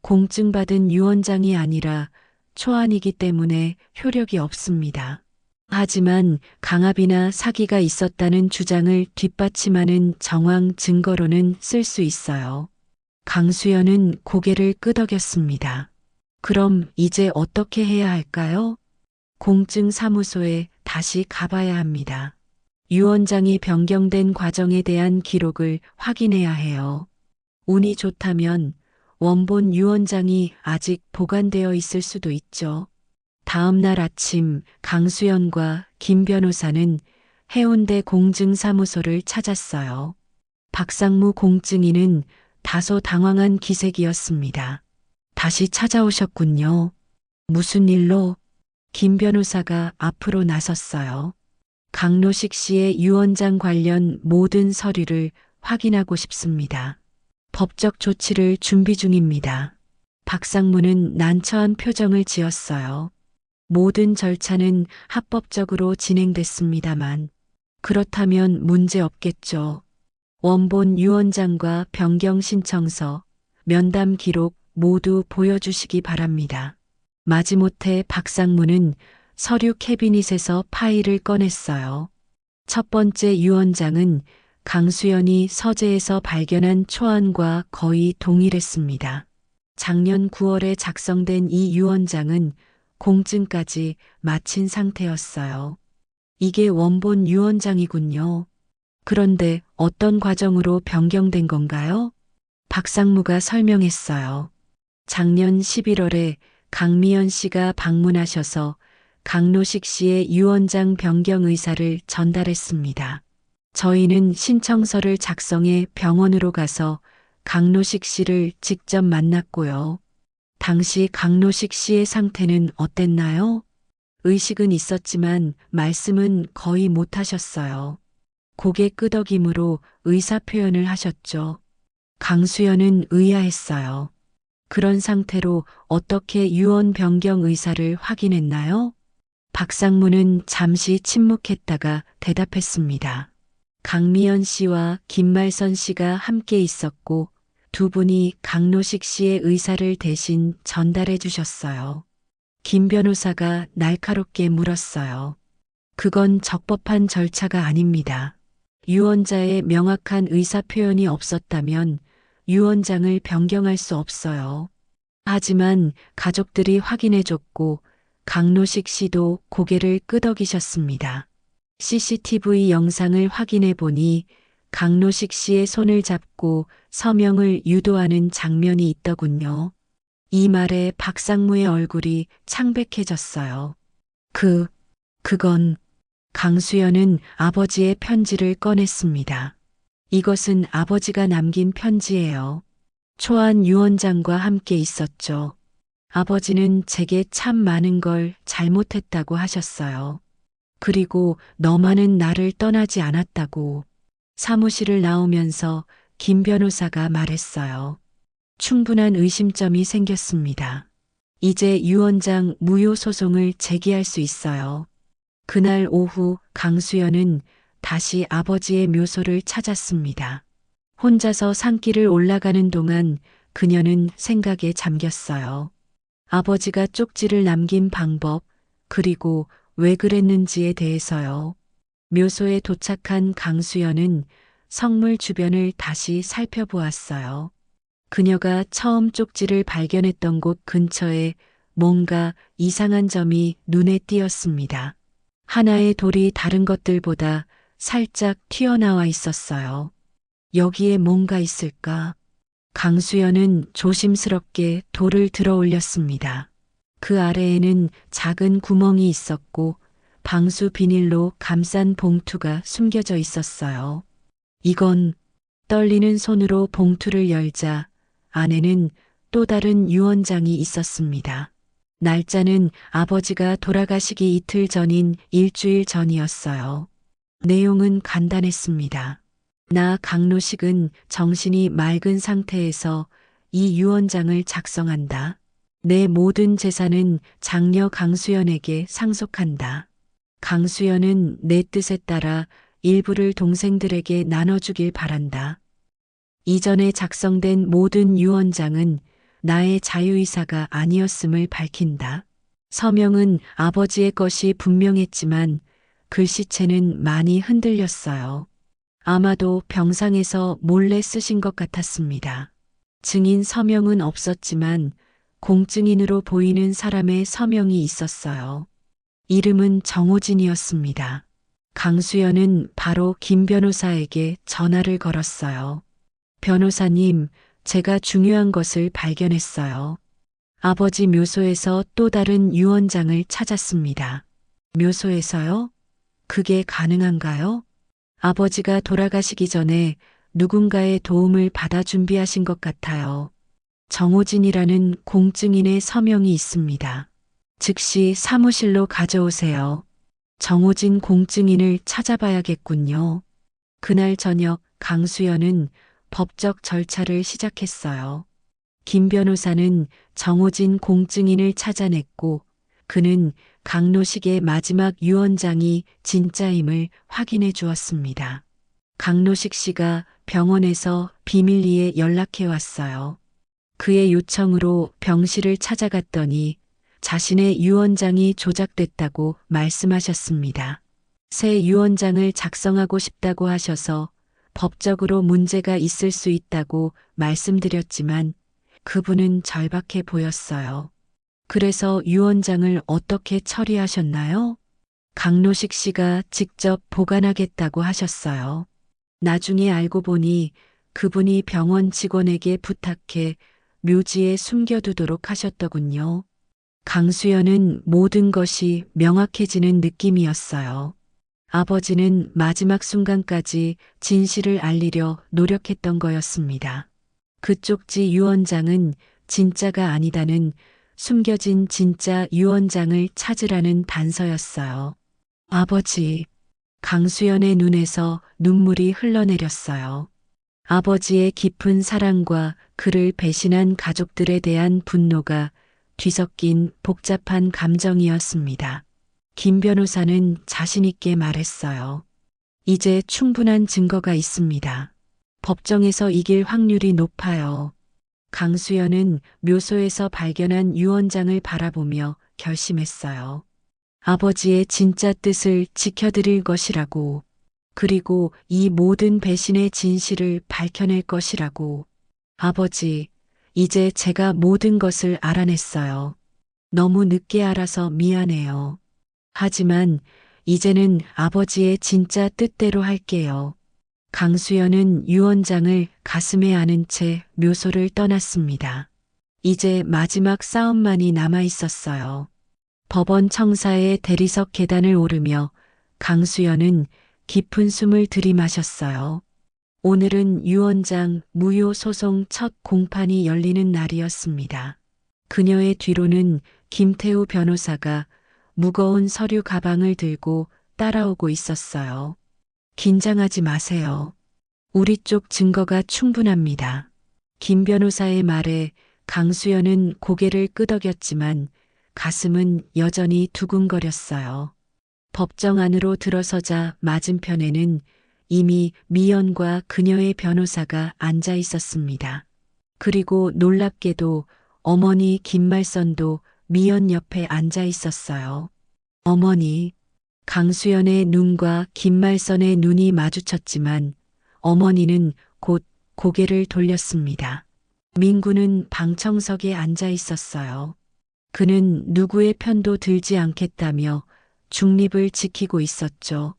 공증받은 유언장이 아니라 초안이기 때문에 효력이 없습니다. 하지만 강압이나 사기가 있었다는 주장을 뒷받침하는 정황 증거로는 쓸 수 있어요. 강수연은 고개를 끄덕였습니다. 그럼 이제 어떻게 해야 할까요? 공증사무소에 다시 가봐야 합니다. 유언장이 변경된 과정에 대한 기록을 확인해야 해요. 운이 좋다면 원본 유언장이 아직 보관되어 있을 수도 있죠. 다음 날 아침 강수연과 김 변호사는 해운대 공증사무소를 찾았어요. 박상무 공증인은 다소 당황한 기색이었습니다. 다시 찾아오셨군요. 무슨 일로? 김 변호사가 앞으로 나섰어요. 강로식 씨의 유언장 관련 모든 서류를 확인하고 싶습니다. 법적 조치를 준비 중입니다. 박상무는 난처한 표정을 지었어요. 모든 절차는 합법적으로 진행됐습니다만 그렇다면 문제 없겠죠. 원본 유언장과 변경 신청서, 면담 기록 모두 보여주시기 바랍니다. 마지못해 박상무는 서류 캐비닛에서 파일을 꺼냈어요. 첫 번째 유언장은 강수연이 서재에서 발견한 초안과 거의 동일했습니다. 작년 9월에 작성된 이 유언장은 공증까지 마친 상태였어요. 이게 원본 유언장이군요. 그런데 어떤 과정으로 변경된 건가요? 박상무가 설명했어요. 작년 11월에 강미연 씨가 방문하셔서 강로식 씨의 유언장 변경 의사를 전달했습니다. 저희는 신청서를 작성해 병원으로 가서 강로식 씨를 직접 만났고요. 당시 강로식 씨의 상태는 어땠나요? 의식은 있었지만 말씀은 거의 못하셨어요. 고개 끄덕임으로 의사 표현을 하셨죠. 강수연은 의아했어요. 그런 상태로 어떻게 유언 변경 의사를 확인했나요? 박상무는 잠시 침묵했다가 대답했습니다. 강미연 씨와 김말선 씨가 함께 있었고 두 분이 강로식 씨의 의사를 대신 전달해 주셨어요. 김 변호사가 날카롭게 물었어요. 그건 적법한 절차가 아닙니다. 유언자의 명확한 의사 표현이 없었다면 유언장을 변경할 수 없어요. 하지만 가족들이 확인해 줬고 강로식 씨도 고개를 끄덕이셨습니다. CCTV 영상을 확인해 보니 강로식 씨의 손을 잡고 서명을 유도하는 장면이 있더군요. 이 말에 박상무의 얼굴이 창백해졌어요. 그건 강수연은 아버지의 편지를 꺼냈습니다. 이것은 아버지가 남긴 편지예요. 초안 유언장과 함께 있었죠. 아버지는 제게 참 많은 걸 잘못했다고 하셨어요. 그리고 너만은 나를 떠나지 않았다고 사무실을 나오면서 김 변호사가 말했어요. 충분한 의심점이 생겼습니다. 이제 유 원장 무효 소송을 제기할 수 있어요. 그날 오후 강수연은 다시 아버지의 묘소를 찾았습니다. 혼자서 산길을 올라가는 동안 그녀는 생각에 잠겼어요. 아버지가 쪽지를 남긴 방법, 그리고 왜 그랬는지에 대해서요. 묘소에 도착한 강수연은 성물 주변을 다시 살펴보았어요. 그녀가 처음 쪽지를 발견했던 곳 근처에 뭔가 이상한 점이 눈에 띄었습니다. 하나의 돌이 다른 것들보다 살짝 튀어나와 있었어요. 여기에 뭔가 있을까? 강수연은 조심스럽게 돌을 들어 올렸습니다. 그 아래에는 작은 구멍이 있었고 방수 비닐로 감싼 봉투가 숨겨져 있었어요. 이건 떨리는 손으로 봉투를 열자 안에는 또 다른 유언장이 있었습니다. 날짜는 아버지가 돌아가시기 이틀 전인 일주일 전이었어요. 내용은 간단했습니다. 나 강로식은 정신이 맑은 상태에서 이 유언장을 작성한다. 내 모든 재산은 장녀 강수연에게 상속한다. 강수연은 내 뜻에 따라 일부를 동생들에게 나눠주길 바란다. 이전에 작성된 모든 유언장은 나의 자유의사가 아니었음을 밝힌다. 서명은 아버지의 것이 분명했지만 글씨체는 많이 흔들렸어요. 아마도 병상에서 몰래 쓰신 것 같았습니다. 증인 서명은 없었지만 공증인으로 보이는 사람의 서명이 있었어요. 이름은 정호진이었습니다. 강수연은 바로 김 변호사에게 전화를 걸었어요. 변호사님, 제가 중요한 것을 발견했어요. 아버지 묘소에서 또 다른 유언장을 찾았습니다. 묘소에서요? 그게 가능한가요? 아버지가 돌아가시기 전에 누군가의 도움을 받아 준비하신 것 같아요. 정호진이라는 공증인의 서명이 있습니다. 즉시 사무실로 가져오세요. 정호진 공증인을 찾아봐야겠군요. 그날 저녁 강수연은 법적 절차를 시작했어요. 김 변호사는 정호진 공증인을 찾아냈고 그는 강로식의 마지막 유언장이 진짜임을 확인해 주었습니다. 강로식 씨가 병원에서 비밀리에 연락해 왔어요. 그의 요청으로 병실을 찾아갔더니 자신의 유언장이 조작됐다고 말씀하셨습니다. 새 유언장을 작성하고 싶다고 하셔서 법적으로 문제가 있을 수 있다고 말씀드렸지만 그분은 절박해 보였어요. 그래서 유언장을 어떻게 처리하셨나요? 강로식 씨가 직접 보관하겠다고 하셨어요. 나중에 알고 보니 그분이 병원 직원에게 부탁해 묘지에 숨겨두도록 하셨더군요. 강수연은 모든 것이 명확해지는 느낌이었어요. 아버지는 마지막 순간까지 진실을 알리려 노력했던 거였습니다. 그 쪽지 유언장은 진짜가 아니다는 숨겨진 진짜 유언장을 찾으라는 단서였어요. 아버지, 강수연의 눈에서 눈물이 흘러내렸어요. 아버지의 깊은 사랑과 그를 배신한 가족들에 대한 분노가 뒤섞인 복잡한 감정이었습니다. 김 변호사는 자신있게 말했어요. 이제 충분한 증거가 있습니다. 법정에서 이길 확률이 높아요. 강수연은 묘소에서 발견한 유언장을 바라보며 결심했어요. 아버지의 진짜 뜻을 지켜드릴 것이라고, 그리고 이 모든 배신의 진실을 밝혀낼 것이라고. 아버지, 이제 제가 모든 것을 알아냈어요. 너무 늦게 알아서 미안해요. 하지만 이제는 아버지의 진짜 뜻대로 할게요. 강수연은 유언장을 가슴에 안은 채 묘소를 떠났습니다. 이제 마지막 싸움만이 남아 있었어요. 법원 청사의 대리석 계단을 오르며 강수연은 깊은 숨을 들이마셨어요. 오늘은 유언장 무효 소송 첫 공판이 열리는 날이었습니다. 그녀의 뒤로는 김태우 변호사가 무거운 서류 가방을 들고 따라오고 있었어요. 긴장하지 마세요. 우리 쪽 증거가 충분합니다. 김 변호사의 말에 강수연은 고개를 끄덕였지만 가슴은 여전히 두근거렸어요. 법정 안으로 들어서자 맞은편에는 이미 미연과 그녀의 변호사가 앉아 있었습니다. 그리고 놀랍게도 어머니 김말선도 미연 옆에 앉아 있었어요. 어머니, 강수연의 눈과 김말선의 눈이 마주쳤지만 어머니는 곧 고개를 돌렸습니다. 민구는 방청석에 앉아 있었어요. 그는 누구의 편도 들지 않겠다며 중립을 지키고 있었죠.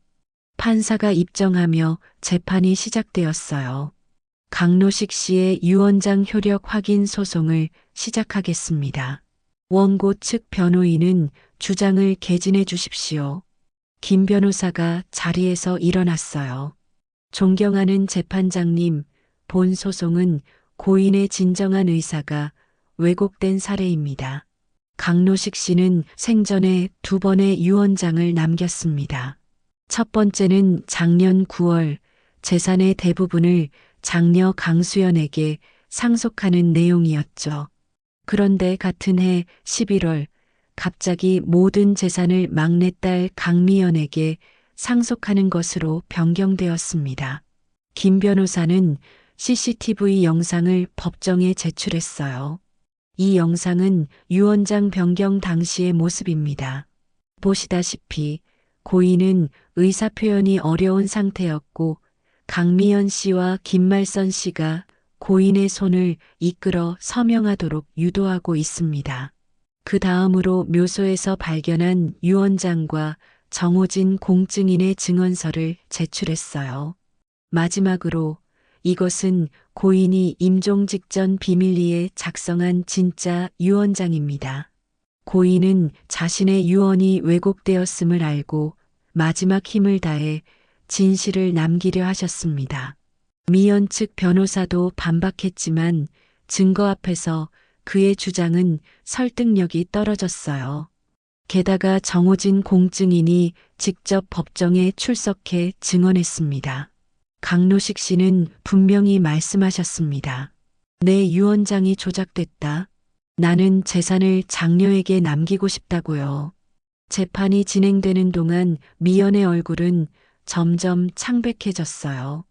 판사가 입정하며 재판이 시작되었어요. 강노식 씨의 유언장 효력 확인 소송을 시작하겠습니다. 원고 측 변호인은 주장을 개진해 주십시오. 김 변호사가 자리에서 일어났어요. 존경하는 재판장님, 본 소송은 고인의 진정한 의사가 왜곡된 사례입니다. 강노식 씨는 생전에 2번의 유언장을 남겼습니다. 첫 번째는 작년 9월 재산의 대부분을 장녀 강수연에게 상속하는 내용이었죠. 그런데 같은 해 11월 갑자기 모든 재산을 막내딸 강미연에게 상속하는 것으로 변경되었습니다. 김 변호사는 CCTV 영상을 법정에 제출했어요. 이 영상은 유언장 변경 당시의 모습입니다. 보시다시피 고인은 의사표현이 어려운 상태였고 강미연 씨와 김말선 씨가 고인의 손을 이끌어 서명하도록 유도하고 있습니다. 그 다음으로 묘소에서 발견한 유언장과 정호진 공증인의 증언서를 제출했어요. 마지막으로 이것은 고인이 임종 직전 비밀리에 작성한 진짜 유언장입니다. 고인은 자신의 유언이 왜곡되었음을 알고 마지막 힘을 다해 진실을 남기려 하셨습니다. 미연 측 변호사도 반박했지만 증거 앞에서 그의 주장은 설득력이 떨어졌어요. 게다가 정호진 공증인이 직접 법정에 출석해 증언했습니다. 강노식 씨는 분명히 말씀하셨습니다. 내 유언장이 조작됐다. 나는 재산을 장녀에게 남기고 싶다고요. 재판이 진행되는 동안 미연의 얼굴은 점점 창백해졌어요.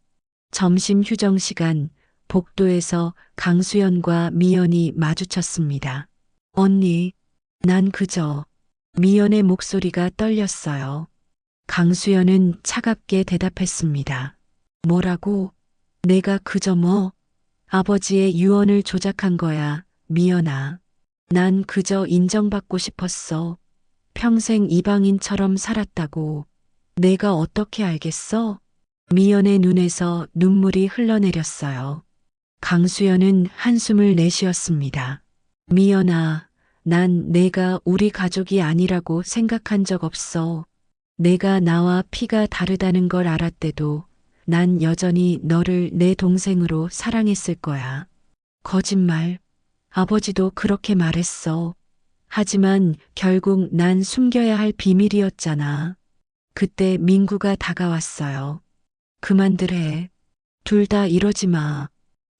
점심 휴정 시간 복도에서 강수연과 미연이 마주쳤습니다. 언니, 난 그저... 미연의 목소리가 떨렸어요. 강수연은 차갑게 대답했습니다. 뭐라고? 내가 그저 뭐? 아버지의 유언을 조작한 거야, 미연아. 난 그저 인정받고 싶었어. 평생 이방인처럼 살았다고. 내가 어떻게 알겠어? 미연의 눈에서 눈물이 흘러내렸어요. 강수연은 한숨을 내쉬었습니다. 미연아, 난 내가 우리 가족이 아니라고 생각한 적 없어. 내가 나와 피가 다르다는 걸 알았대도 난 여전히 너를 내 동생으로 사랑했을 거야. 거짓말. 아버지도 그렇게 말했어. 하지만 결국 난 숨겨야 할 비밀이었잖아. 그때 민구가 다가왔어요. 그만들 해. 둘 다 이러지 마.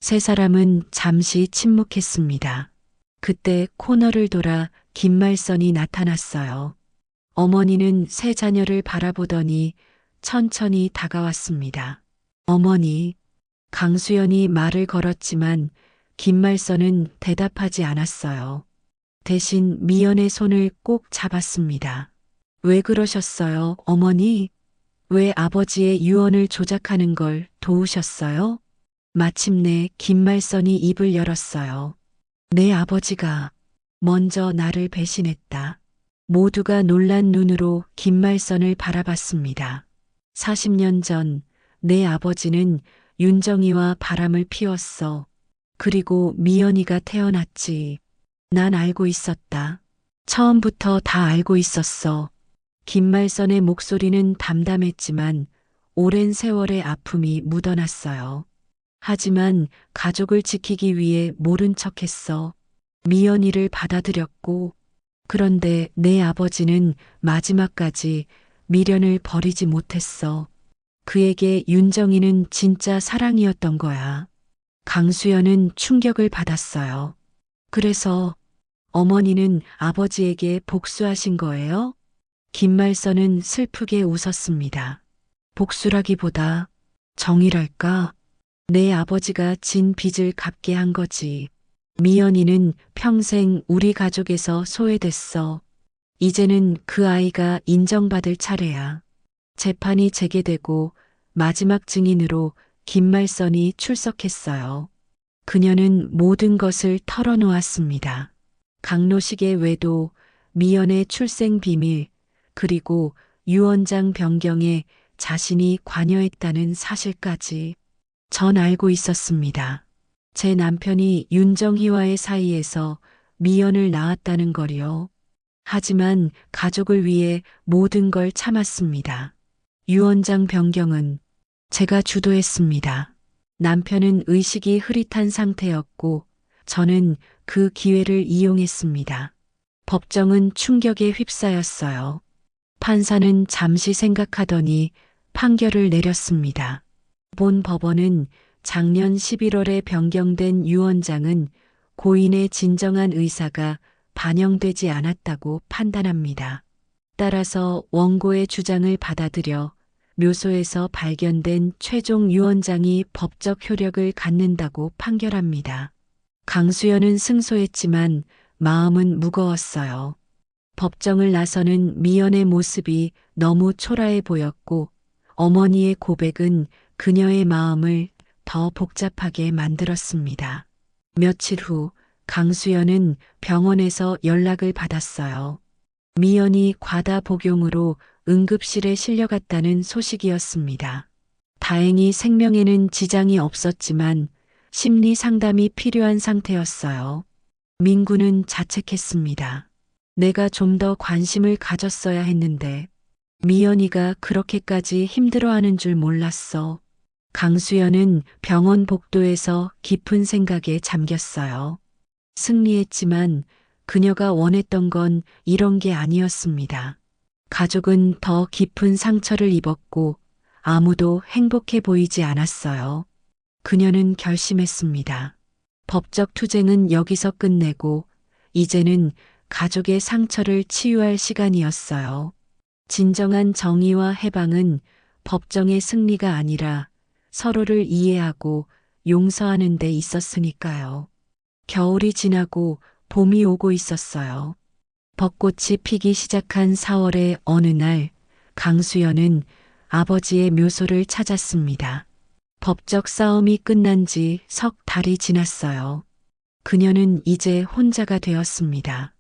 세 사람은 잠시 침묵했습니다. 그때 코너를 돌아 김말선이 나타났어요. 어머니는 세 자녀를 바라보더니 천천히 다가왔습니다. 어머니, 강수연이 말을 걸었지만 김말선은 대답하지 않았어요. 대신 미연의 손을 꼭 잡았습니다. 왜 그러셨어요, 어머니? 왜 아버지의 유언을 조작하는 걸 도우셨어요? 마침내 김말선이 입을 열었어요. 내 아버지가 먼저 나를 배신했다. 모두가 놀란 눈으로 김말선을 바라봤습니다. 40년 전 내 아버지는 윤정이와 바람을 피웠어. 그리고 미연이가 태어났지. 난 알고 있었다. 처음부터 다 알고 있었어. 김말선의 목소리는 담담했지만 오랜 세월의 아픔이 묻어났어요. 하지만 가족을 지키기 위해 모른 척했어. 미연이를 받아들였고, 그런데 내 아버지는 마지막까지 미련을 버리지 못했어. 그에게 윤정이는 진짜 사랑이었던 거야. 강수연은 충격을 받았어요. 그래서 어머니는 아버지에게 복수하신 거예요? 김말선은 슬프게 웃었습니다. 복수라기보다 정이랄까? 내 아버지가 진 빚을 갚게 한 거지. 미연이는 평생 우리 가족에서 소외됐어. 이제는 그 아이가 인정받을 차례야. 재판이 재개되고 마지막 증인으로 김말선이 출석했어요. 그녀는 모든 것을 털어놓았습니다. 강로식의 외도, 미연의 출생 비밀, 그리고 유언장 변경에 자신이 관여했다는 사실까지 전 알고 있었습니다. 제 남편이 윤정희와의 사이에서 미연을 낳았다는 걸요. 하지만 가족을 위해 모든 걸 참았습니다. 유언장 변경은 제가 주도했습니다. 남편은 의식이 흐릿한 상태였고 저는 그 기회를 이용했습니다. 법정은 충격에 휩싸였어요. 판사는 잠시 생각하더니 판결을 내렸습니다. 본 법원은 작년 11월에 변경된 유언장은 고인의 진정한 의사가 반영되지 않았다고 판단합니다. 따라서 원고의 주장을 받아들여 묘소에서 발견된 최종 유언장이 법적 효력을 갖는다고 판결합니다. 강수연은 승소했지만 마음은 무거웠어요. 법정을 나서는 미연의 모습이 너무 초라해 보였고 어머니의 고백은 그녀의 마음을 더 복잡하게 만들었습니다. 며칠 후 강수연은 병원에서 연락을 받았어요. 미연이 과다 복용으로 응급실에 실려갔다는 소식이었습니다. 다행히 생명에는 지장이 없었지만 심리 상담이 필요한 상태였어요. 민구는 자책했습니다. 내가 좀 더 관심을 가졌어야 했는데 미연이가 그렇게까지 힘들어하는 줄 몰랐어. 강수연은 병원 복도에서 깊은 생각에 잠겼어요. 승리했지만 그녀가 원했던 건 이런 게 아니었습니다. 가족은 더 깊은 상처를 입었고 아무도 행복해 보이지 않았어요. 그녀는 결심했습니다. 법적 투쟁은 여기서 끝내고 이제는 가족의 상처를 치유할 시간이었어요. 진정한 정의와 해방은 법정의 승리가 아니라 서로를 이해하고 용서하는 데 있었으니까요. 겨울이 지나고 봄이 오고 있었어요. 벚꽃이 피기 시작한 4월의 어느 날 강수연은 아버지의 묘소를 찾았습니다. 법적 싸움이 끝난 지 석 달이 지났어요. 그녀는 이제 혼자가 되었습니다.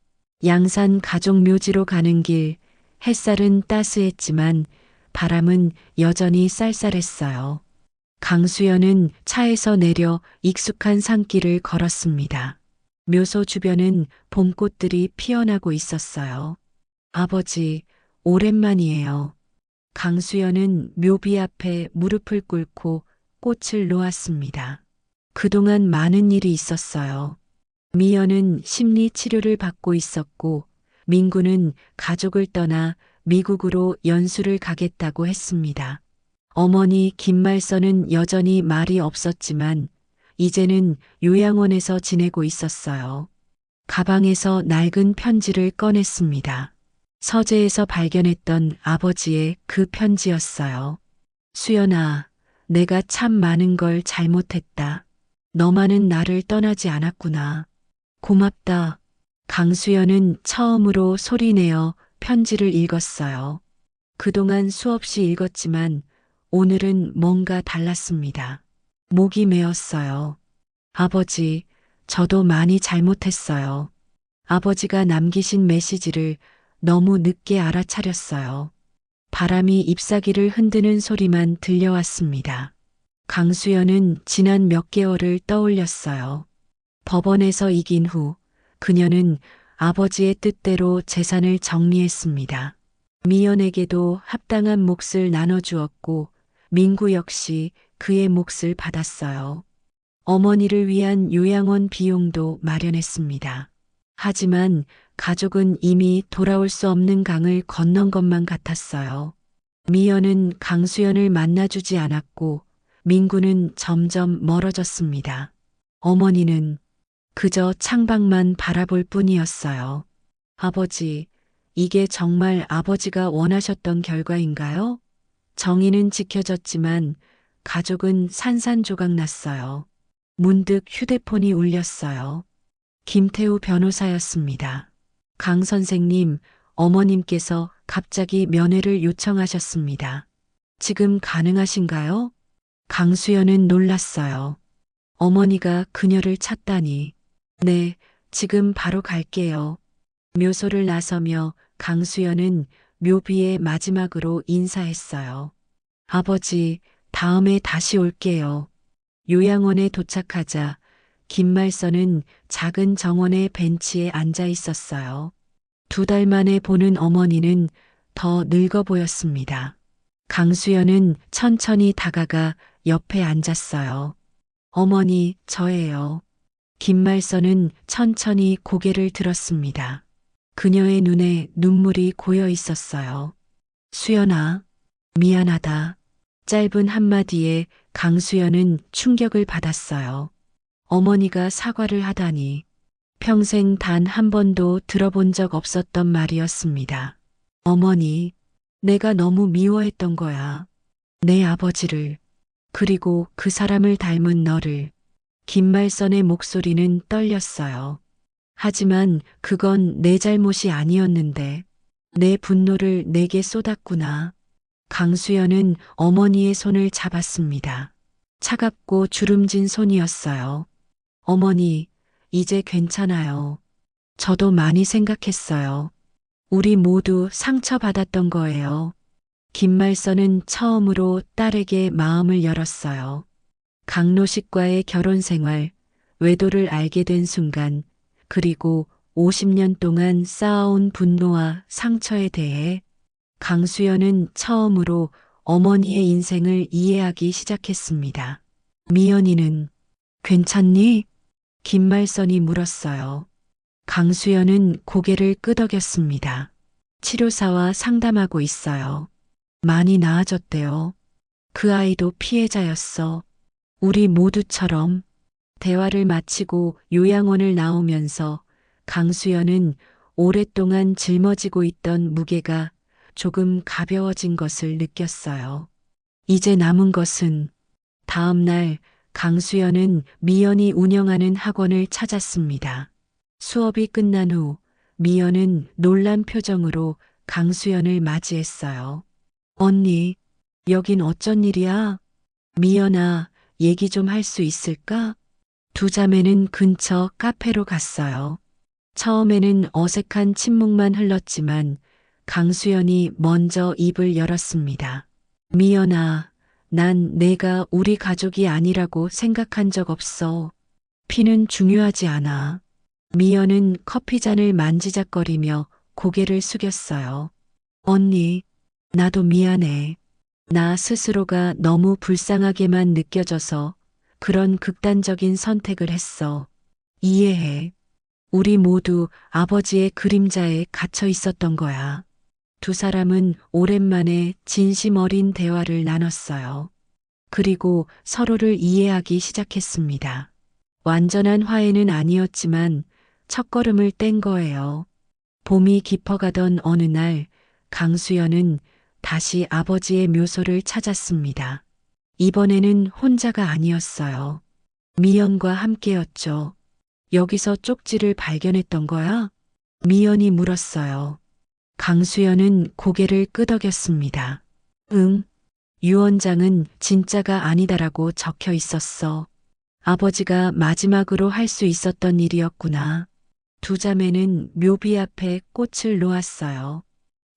양산 가족 묘지로 가는 길, 햇살은 따스했지만 바람은 여전히 쌀쌀했어요. 강수연은 차에서 내려 익숙한 산길을 걸었습니다. 묘소 주변은 봄꽃들이 피어나고 있었어요. 아버지, 오랜만이에요. 강수연은 묘비 앞에 무릎을 꿇고 꽃을 놓았습니다. 그동안 많은 일이 있었어요. 미연은 심리 치료를 받고 있었고 민구는 가족을 떠나 미국으로 연수를 가겠다고 했습니다. 어머니 김말선은 여전히 말이 없었지만 이제는 요양원에서 지내고 있었어요. 가방에서 낡은 편지를 꺼냈습니다. 서재에서 발견했던 아버지의 그 편지였어요. 수연아, 내가 참 많은 걸 잘못했다. 너만은 나를 떠나지 않았구나. 고맙다. 강수연은 처음으로 소리내어 편지를 읽었어요. 그동안 수없이 읽었지만 오늘은 뭔가 달랐습니다. 목이 메었어요. 아버지, 저도 많이 잘못했어요. 아버지가 남기신 메시지를 너무 늦게 알아차렸어요. 바람이 잎사귀를 흔드는 소리만 들려왔습니다. 강수연은 지난 몇 개월을 떠올렸어요. 법원에서 이긴 후 그녀는 아버지의 뜻대로 재산을 정리했습니다. 미연에게도 합당한 몫을 나눠주었고 민구 역시 그의 몫을 받았어요. 어머니를 위한 요양원 비용도 마련했습니다. 하지만 가족은 이미 돌아올 수 없는 강을 건넌 것만 같았어요. 미연은 강수연을 만나주지 않았고 민구는 점점 멀어졌습니다. 어머니는 그저 창밖만 바라볼 뿐이었어요. 아버지, 이게 정말 아버지가 원하셨던 결과인가요? 정의는 지켜졌지만 가족은 산산조각 났어요. 문득 휴대폰이 울렸어요. 김태우 변호사였습니다. 강 선생님, 어머님께서 갑자기 면회를 요청하셨습니다. 지금 가능하신가요? 강수연은 놀랐어요. 어머니가 그녀를 찾다니. 네, 지금 바로 갈게요. 묘소를 나서며 강수연은 묘비에 마지막으로 인사했어요. 아버지, 다음에 다시 올게요. 요양원에 도착하자 김말선은 작은 정원의 벤치에 앉아 있었어요. 2달 만에 보는 어머니는 더 늙어 보였습니다. 강수연은 천천히 다가가 옆에 앉았어요. 어머니, 저예요. 김말선은 천천히 고개를 들었습니다. 그녀의 눈에 눈물이 고여 있었어요. 수연아, 미안하다. 짧은 한마디에 강수연은 충격을 받았어요. 어머니가 사과를 하다니 평생 단 한 번도 들어본 적 없었던 말이었습니다. 어머니, 내가 너무 미워했던 거야. 내 아버지를, 그리고 그 사람을 닮은 너를. 김말선의 목소리는 떨렸어요. 하지만 그건 내 잘못이 아니었는데 내 분노를 내게 쏟았구나. 강수연은 어머니의 손을 잡았습니다. 차갑고 주름진 손이었어요. 어머니, 이제 괜찮아요. 저도 많이 생각했어요. 우리 모두 상처받았던 거예요. 김말선은 처음으로 딸에게 마음을 열었어요. 강로식과의 결혼 생활, 외도를 알게 된 순간, 그리고 50년 동안 쌓아온 분노와 상처에 대해 강수연은 처음으로 어머니의 인생을 이해하기 시작했습니다. 미연이는 괜찮니? 김말선이 물었어요. 강수연은 고개를 끄덕였습니다. 치료사와 상담하고 있어요. 많이 나아졌대요. 그 아이도 피해자였어. 우리 모두처럼. 대화를 마치고 요양원을 나오면서 강수연은 오랫동안 짊어지고 있던 무게가 조금 가벼워진 것을 느꼈어요. 이제 남은 것은 다음 날 강수연은 미연이 운영하는 학원을 찾았습니다. 수업이 끝난 후 미연은 놀란 표정으로 강수연을 맞이했어요. 언니, 여긴 어쩐 일이야? 미연아, 얘기 좀 할 수 있을까? 두 자매는 근처 카페로 갔어요. 처음에는 어색한 침묵만 흘렀지만 강수연이 먼저 입을 열었습니다. 미연아, 난 내가 우리 가족이 아니라고 생각한 적 없어. 피는 중요하지 않아. 미연은 커피잔을 만지작거리며 고개를 숙였어요. 언니, 나도 미안해. 나 스스로가 너무 불쌍하게만 느껴져서 그런 극단적인 선택을 했어. 이해해. 우리 모두 아버지의 그림자에 갇혀 있었던 거야. 두 사람은 오랜만에 진심 어린 대화를 나눴어요. 그리고 서로를 이해하기 시작했습니다. 완전한 화해는 아니었지만 첫걸음을 뗀 거예요. 봄이 깊어가던 어느 날 강수연은 다시 아버지의 묘소를 찾았습니다. 이번에는 혼자가 아니었어요. 미연과 함께였죠. 여기서 쪽지를 발견했던 거야? 미연이 물었어요. 강수연은 고개를 끄덕였습니다. 응, 유언장은 진짜가 아니다라고 적혀 있었어. 아버지가 마지막으로 할 수 있었던 일이었구나. 두 자매는 묘비 앞에 꽃을 놓았어요.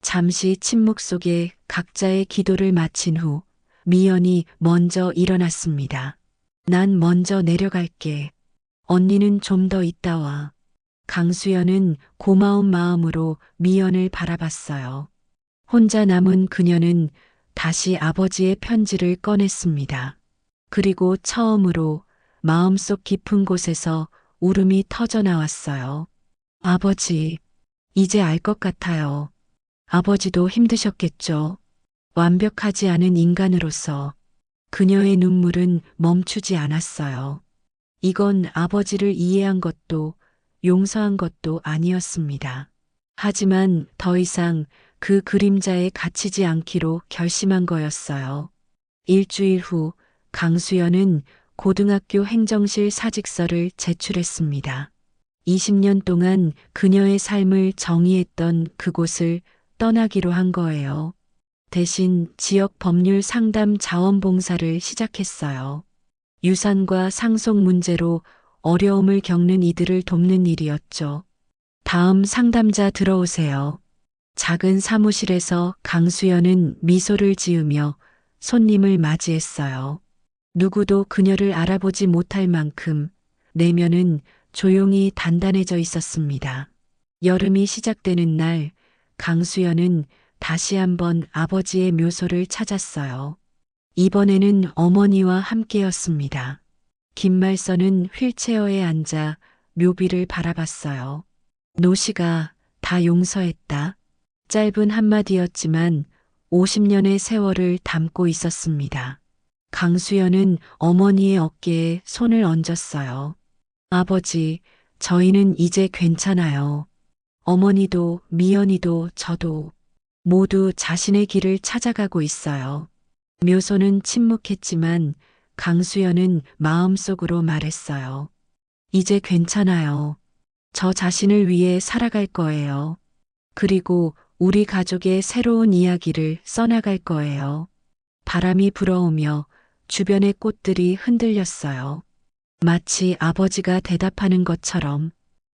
잠시 침묵 속에 각자의 기도를 마친 후 미연이 먼저 일어났습니다. 난 먼저 내려갈게. 언니는 좀 더 있다 와. 강수연은 고마운 마음으로 미연을 바라봤어요. 혼자 남은 그녀는 다시 아버지의 편지를 꺼냈습니다. 그리고 처음으로 마음속 깊은 곳에서 울음이 터져 나왔어요. 아버지, 이제 알 것 같아요. 아버지도 힘드셨겠죠. 완벽하지 않은 인간으로서 그녀의 눈물은 멈추지 않았어요. 이건 아버지를 이해한 것도 용서한 것도 아니었습니다. 하지만 더 이상 그 그림자에 갇히지 않기로 결심한 거였어요. 일주일 후 강수연은 고등학교 행정실 사직서를 제출했습니다. 20년 동안 그녀의 삶을 정의했던 그곳을 떠나기로 한 거예요. 대신 지역 법률 상담 자원봉사를 시작했어요. 유산과 상속 문제로 어려움을 겪는 이들을 돕는 일이었죠. 다음 상담자 들어오세요. 작은 사무실에서 강수연은 미소를 지으며 손님을 맞이했어요. 누구도 그녀를 알아보지 못할 만큼 내면은 조용히 단단해져 있었습니다. 여름이 시작되는 날, 강수연은 다시 한번 아버지의 묘소를 찾았어요. 이번에는 어머니와 함께였습니다. 김말선은 휠체어에 앉아 묘비를 바라봤어요. 노시가 다 용서했다. 짧은 한마디였지만 50년의 세월을 담고 있었습니다. 강수연은 어머니의 어깨에 손을 얹었어요. 아버지, 저희는 이제 괜찮아요. 어머니도 미연이도 저도 모두 자신의 길을 찾아가고 있어요. 묘소는 침묵했지만 강수연은 마음속으로 말했어요. 이제 괜찮아요. 저 자신을 위해 살아갈 거예요. 그리고 우리 가족의 새로운 이야기를 써나갈 거예요. 바람이 불어오며 주변의 꽃들이 흔들렸어요. 마치 아버지가 대답하는 것처럼